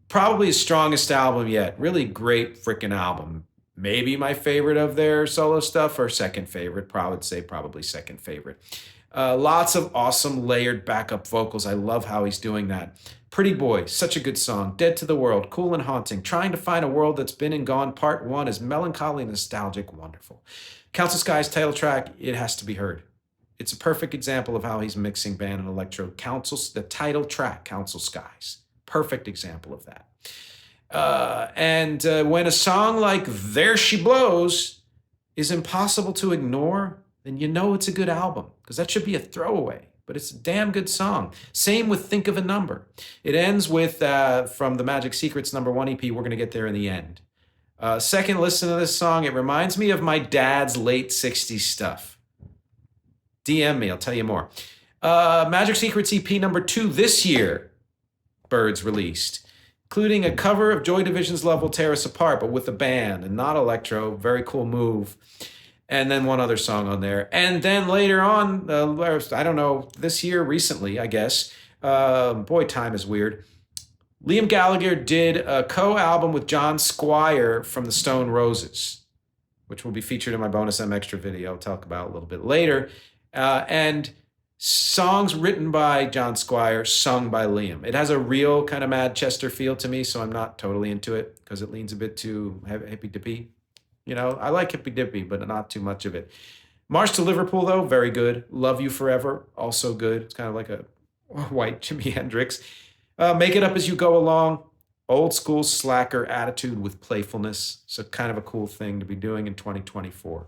Probably his strongest album yet. Really great freaking album. Maybe my favorite of their solo stuff, or second favorite. I would say probably second favorite. Lots of awesome layered backup vocals. I love how he's doing that. Pretty Boy, such a good song. Dead to the World, cool and haunting. Trying to Find a World That's Been and Gone, Part 1 is melancholy, nostalgic, wonderful. Council Skies title track, it has to be heard. It's a perfect example of how he's mixing band and electro. The title track, Council Skies. Perfect example of that. When a song like There She Blows is impossible to ignore, then you know it's a good album, because that should be a throwaway, but it's a damn good song. Same with Think of a Number. It ends with, from the Magic Secrets #1 EP, We're Gonna Get There in the End. Second listen to this song, it reminds me of my dad's late 60s stuff. DM me, I'll tell you more. Magic Secrets EP #2 this year, Birds released, including a cover of Joy Division's Love Will Tear Us Apart, but with a band and not electro. Very cool move. And then one other song on there. And then later on, I don't know, this year, recently, I guess, boy, time is weird. Liam Gallagher did a co-album with John Squire from the Stone Roses, which will be featured in my bonus MxTRA video I'll talk about a little bit later. And songs written by John Squire, sung by Liam. It has a real kind of Manchester feel to me, so I'm not totally into it because it leans a bit too hippy-dippy. You know, I like hippy-dippy, but not too much of it. March to Liverpool, though, very good. Love You Forever, also good. It's kind of like a white Jimi Hendrix. Make It Up As You Go Along. Old school slacker attitude with playfulness. So kind of a cool thing to be doing in 2024,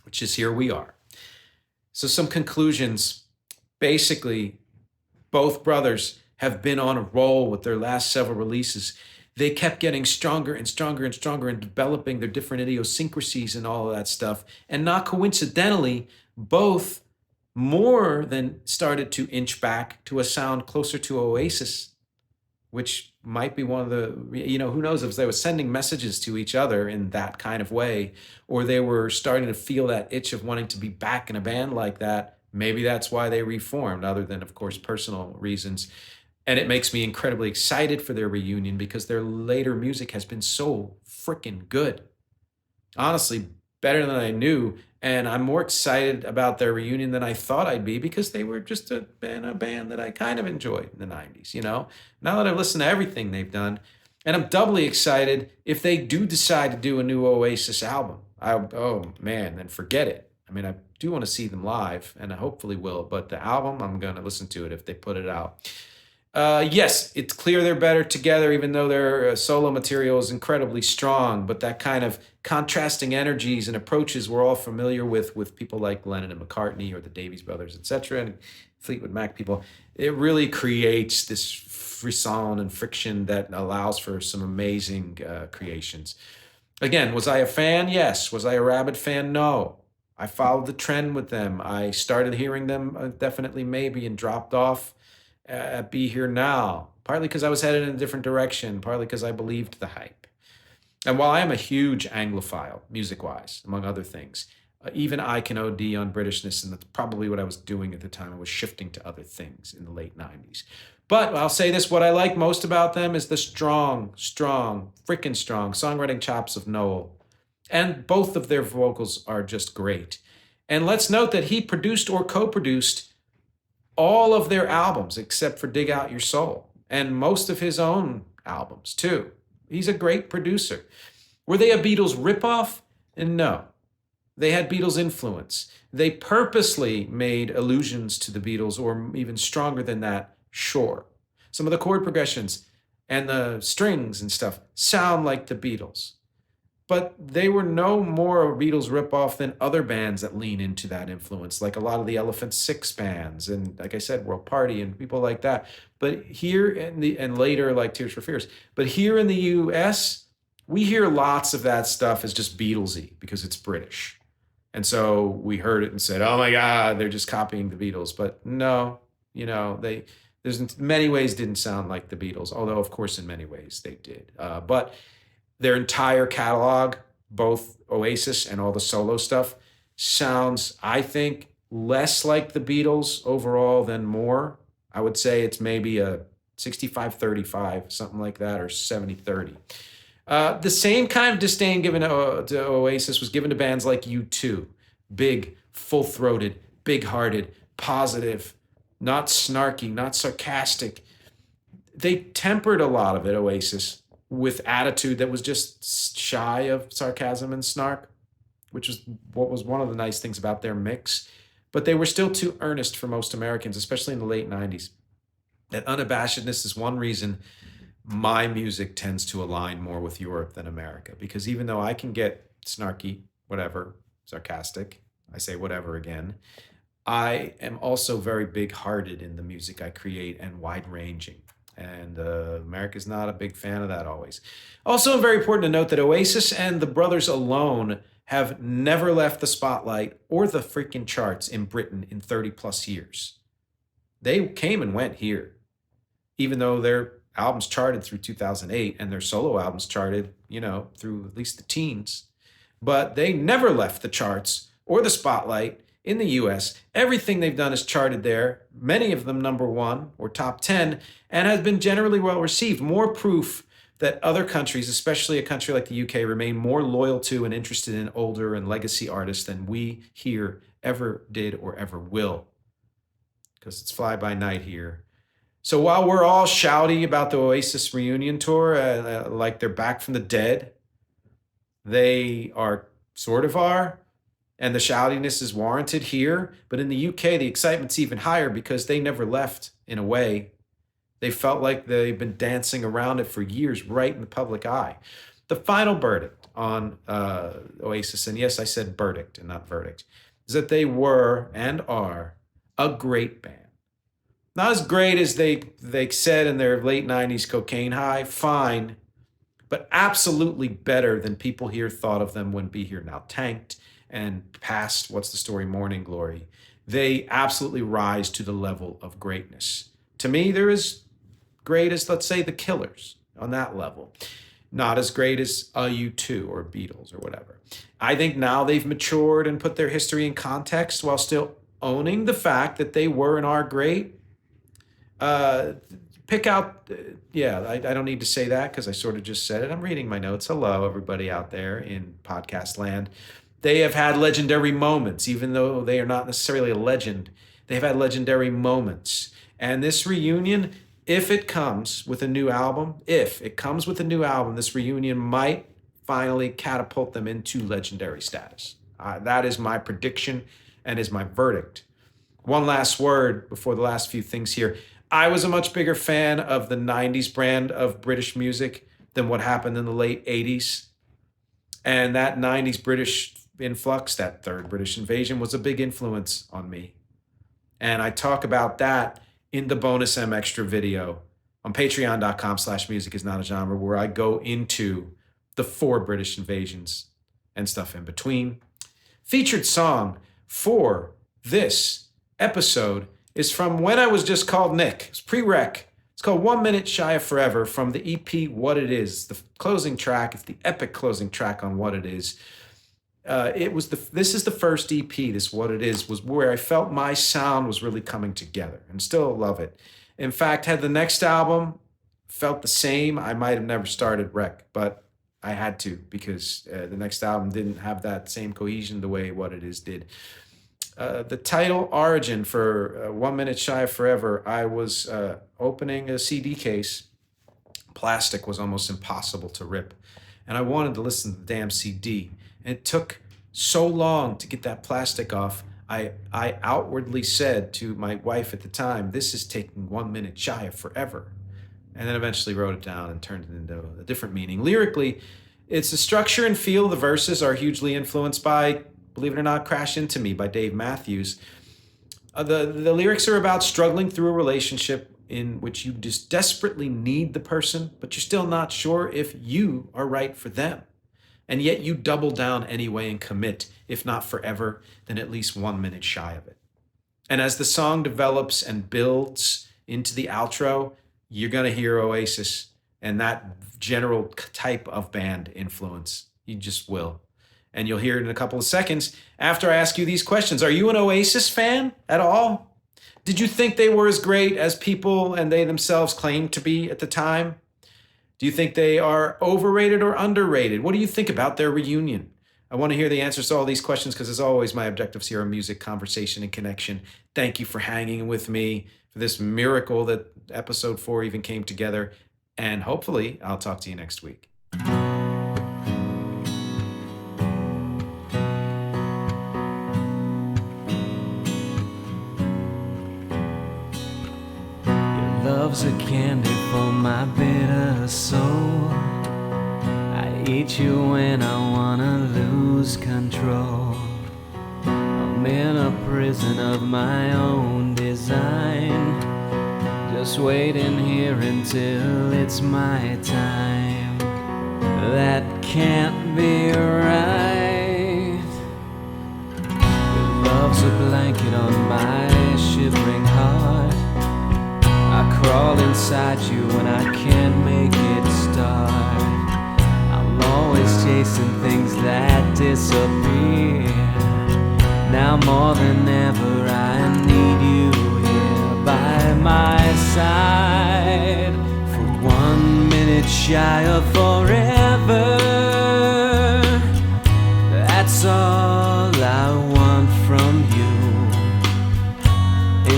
which is here we are. So some conclusions. Basically, both brothers have been on a roll with their last several releases. They kept getting stronger and stronger and stronger and developing their different idiosyncrasies and all of that stuff. And not coincidentally, both more than started to inch back to a sound closer to Oasis, which might be one of the, who knows if they were sending messages to each other in that kind of way, or they were starting to feel that itch of wanting to be back in a band like that. Maybe that's why they reformed, other than, of course, personal reasons. And it makes me incredibly excited for their reunion because their later music has been so freaking good. Honestly, better than I knew. And I'm more excited about their reunion than I thought I'd be because they were just a band that I kind of enjoyed in the 90s, Now that I've listened to everything they've done, and I'm doubly excited if they do decide to do a new Oasis album. Oh, man, then forget it. I mean, I do want to see them live, and I hopefully will, but the album, I'm going to listen to it if they put it out. Yes, it's clear they're better together, even though their solo material is incredibly strong. But that kind of contrasting energies and approaches we're all familiar with people like Lennon and McCartney or the Davies Brothers, etc., and Fleetwood Mac people. It really creates this frisson and friction that allows for some amazing creations. Again, was I a fan? Yes. Was I a rabid fan? No. I followed the trend with them. I started hearing them definitely maybe and dropped off at Be Here Now, partly because I was headed in a different direction, partly because I believed the hype. And while I am a huge Anglophile, music-wise, among other things, even I can OD on Britishness, and that's probably what I was doing at the time. I was shifting to other things in the late 90s. But I'll say this, what I like most about them is the strong, freaking strong songwriting chops of Noel. And both of their vocals are just great. And let's note that he produced or co-produced all of their albums except for Dig Out Your Soul, and most of his own albums too. He's a great producer. Were they a Beatles ripoff? And no. They had Beatles influence. They purposely made allusions to the Beatles, or even stronger than that, sure. Some of the chord progressions and the strings and stuff sound like the Beatles. But they were no more a Beatles ripoff than other bands that lean into that influence, like a lot of the Elephant Six bands, and like I said, World Party and people like that. But here and later, like Tears for Fears. But here in the U.S., we hear lots of that stuff as just Beatlesy because it's British, and so we heard it and said, "Oh my God, they're just copying the Beatles." But no, there's in many ways didn't sound like the Beatles, although of course in many ways they did. But their entire catalog, both Oasis and all the solo stuff, sounds, I think, less like the Beatles overall than more. I would say it's maybe a 65-35, something like that, or 70-30. The same kind of disdain given to Oasis was given to bands like U2. Big, full-throated, big-hearted, positive, not snarky, not sarcastic. They tempered a lot of it, Oasis, with attitude that was just shy of sarcasm and snark, which was what was one of the nice things about their mix. But they were still too earnest for most Americans, especially in the late 90s. That unabashedness is one reason my music tends to align more with Europe than America, because even though I can get snarky, whatever, sarcastic, I say whatever again, I am also very big-hearted in the music I create and wide-ranging. And America's not a big fan of that always. Also, very important to note that Oasis and the brothers alone have never left the spotlight or the freaking charts in Britain in 30 plus years. They came and went here, even though their albums charted through 2008 and their solo albums charted, through at least the teens. But they never left the charts or the spotlight in the US. Everything they've done is charted there, many of them #1 or top 10, and has been generally well received. More proof that other countries, especially a country like the UK, remain more loyal to and interested in older and legacy artists than we here ever did or ever will, because it's fly by night here. So while we're all shouty about the Oasis reunion tour, like they're back from the dead, they are sort of are, and the shoutiness is warranted here. But in the UK, the excitement's even higher because they never left, in a way. They felt like they've been dancing around it for years, right in the public eye. The final verdict on Oasis, and yes, I said verdict and not verdict, is that they were and are a great band. Not as great as they said in their late 90s Cocaine High, fine, but absolutely better than people here thought of them when Be Here Now tanked and past What's the Story Morning Glory. They absolutely rise to the level of greatness. To me, they're as great as, let's say, the Killers on that level. Not as great as U2 or Beatles or whatever. I think now they've matured and put their history in context while still owning the fact that they were and are great. Pick out, I don't need to say that because I sort of just said it. I'm reading my notes. Hello, everybody out there in podcast land. They have had legendary moments, even though they are not necessarily a legend. They've had legendary moments. And this reunion, if it comes with a new album, this reunion might finally catapult them into legendary status. That is my prediction and is my verdict. One last word before the last few things here. I was a much bigger fan of the 90s brand of British music than what happened in the late 80s. And that 90s British influx, that third British invasion, was a big influence on me. And I talk about that in the bonus MxTRA video on patreon.com/musicisnotagenre, where I go into the 4 British invasions and stuff in between. Featured song for this episode is from when I was just called Nick. It's pre-rec. It's called 1 Minute Shy of Forever from the EP What It Is. The closing track. It's the epic closing track on What It Is. This is the first EP, this What It Is, was where I felt my sound was really coming together, and still love it. In fact, had the next album felt the same, I might have never started Rec, but I had to because the next album didn't have that same cohesion the way What It Is did. The title origin for 1 Minute Shy of Forever, I was opening a CD case. Plastic was almost impossible to rip, and I wanted to listen to the damn CD. And it took so long to get that plastic off. I outwardly said to my wife at the time, this is taking 1 minute shy of forever. And then eventually wrote it down and turned it into a different meaning. Lyrically, it's the structure and feel of the verses are hugely influenced by, believe it or not, Crash Into Me by Dave Matthews. The lyrics are about struggling through a relationship in which you just desperately need the person, but you're still not sure if you are right for them. And yet you double down anyway and commit, if not forever, then at least 1 minute shy of it. And as the song develops and builds into the outro, you're going to hear Oasis and that general type of band influence. You just will. And you'll hear it in a couple of seconds after I ask you these questions. Are you an Oasis fan at all? Did you think they were as great as people and they themselves claimed to be at the time? Do you think they are overrated or underrated? What do you think about their reunion? I want to hear the answers to all these questions because, as always, my objectives here are music, conversation, and connection. Thank you for hanging with me for this miracle that episode 4 even came together. And hopefully, I'll talk to you next week. Love's a candy for my bitter soul. I eat you when I wanna lose control. I'm in a prison of my own design, just waiting here until it's my time. That can't be right. Your love's a blanket on my shivering heart. I crawl inside you when I can't make it start. I'm always chasing things that disappear. Now more than ever I need you here by my side. For 1 minute shy of forever, that's all I want from you.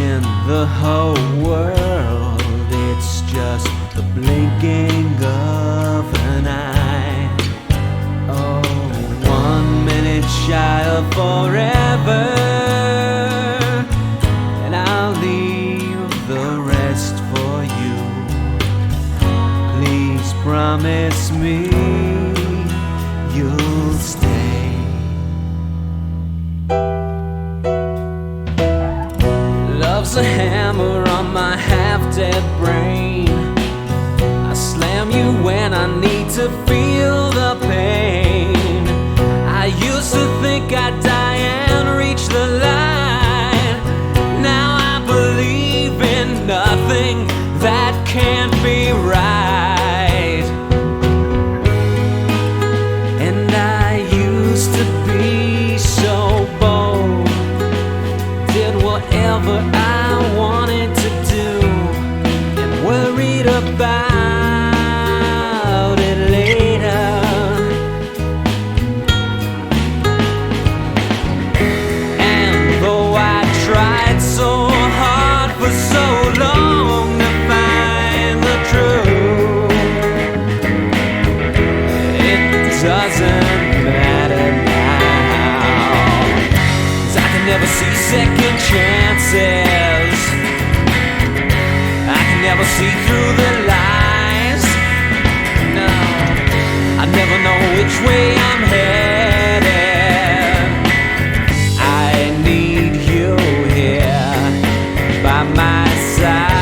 In the whole world, it's just the blinking of an eye. Oh, 1 minute shy of forever, and I'll leave the rest for you. Please promise me you'll stay. Love's a hammer on my half-dead brain. I slam you when I need to feel the pain. I used to think I'd die and reach the light. Now I believe in nothing that can't be right. And I used to be so bold, did whatever I wanted to do, and worried about it later. And though I tried so hard for so long to find the truth, it doesn't matter now. 'Cause I can never see second chances. I can never see through the lies. No, I never know which way I'm headed. I need you here by my side.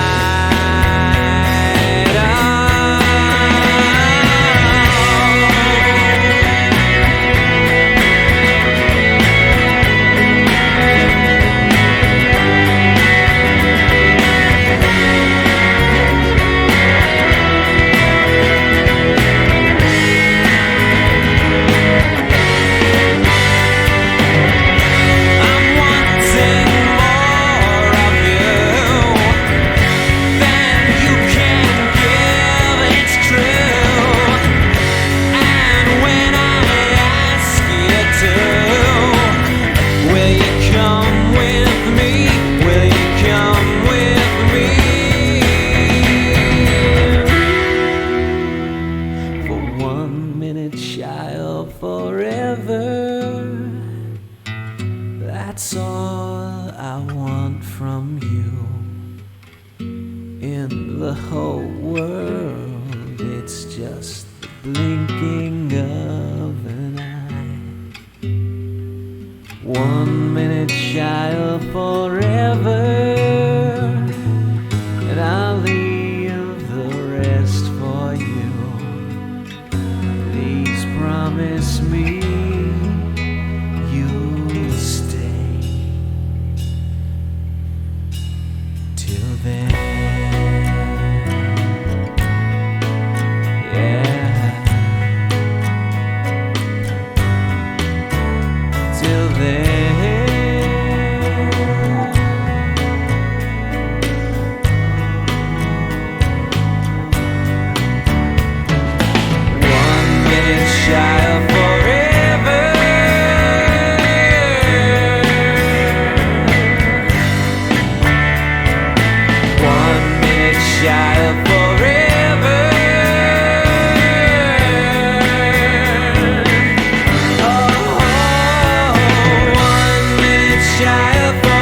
That's all I want from you. In the whole world, it's just the blinking of an eye. 1 minute shy of forever, and I'll leave the rest for you. Please promise me you'll stay. Till then, yeah. Till then, 1 minute shy of forever. 1 minute shy of forever. Oh, 1 minute shy of forever.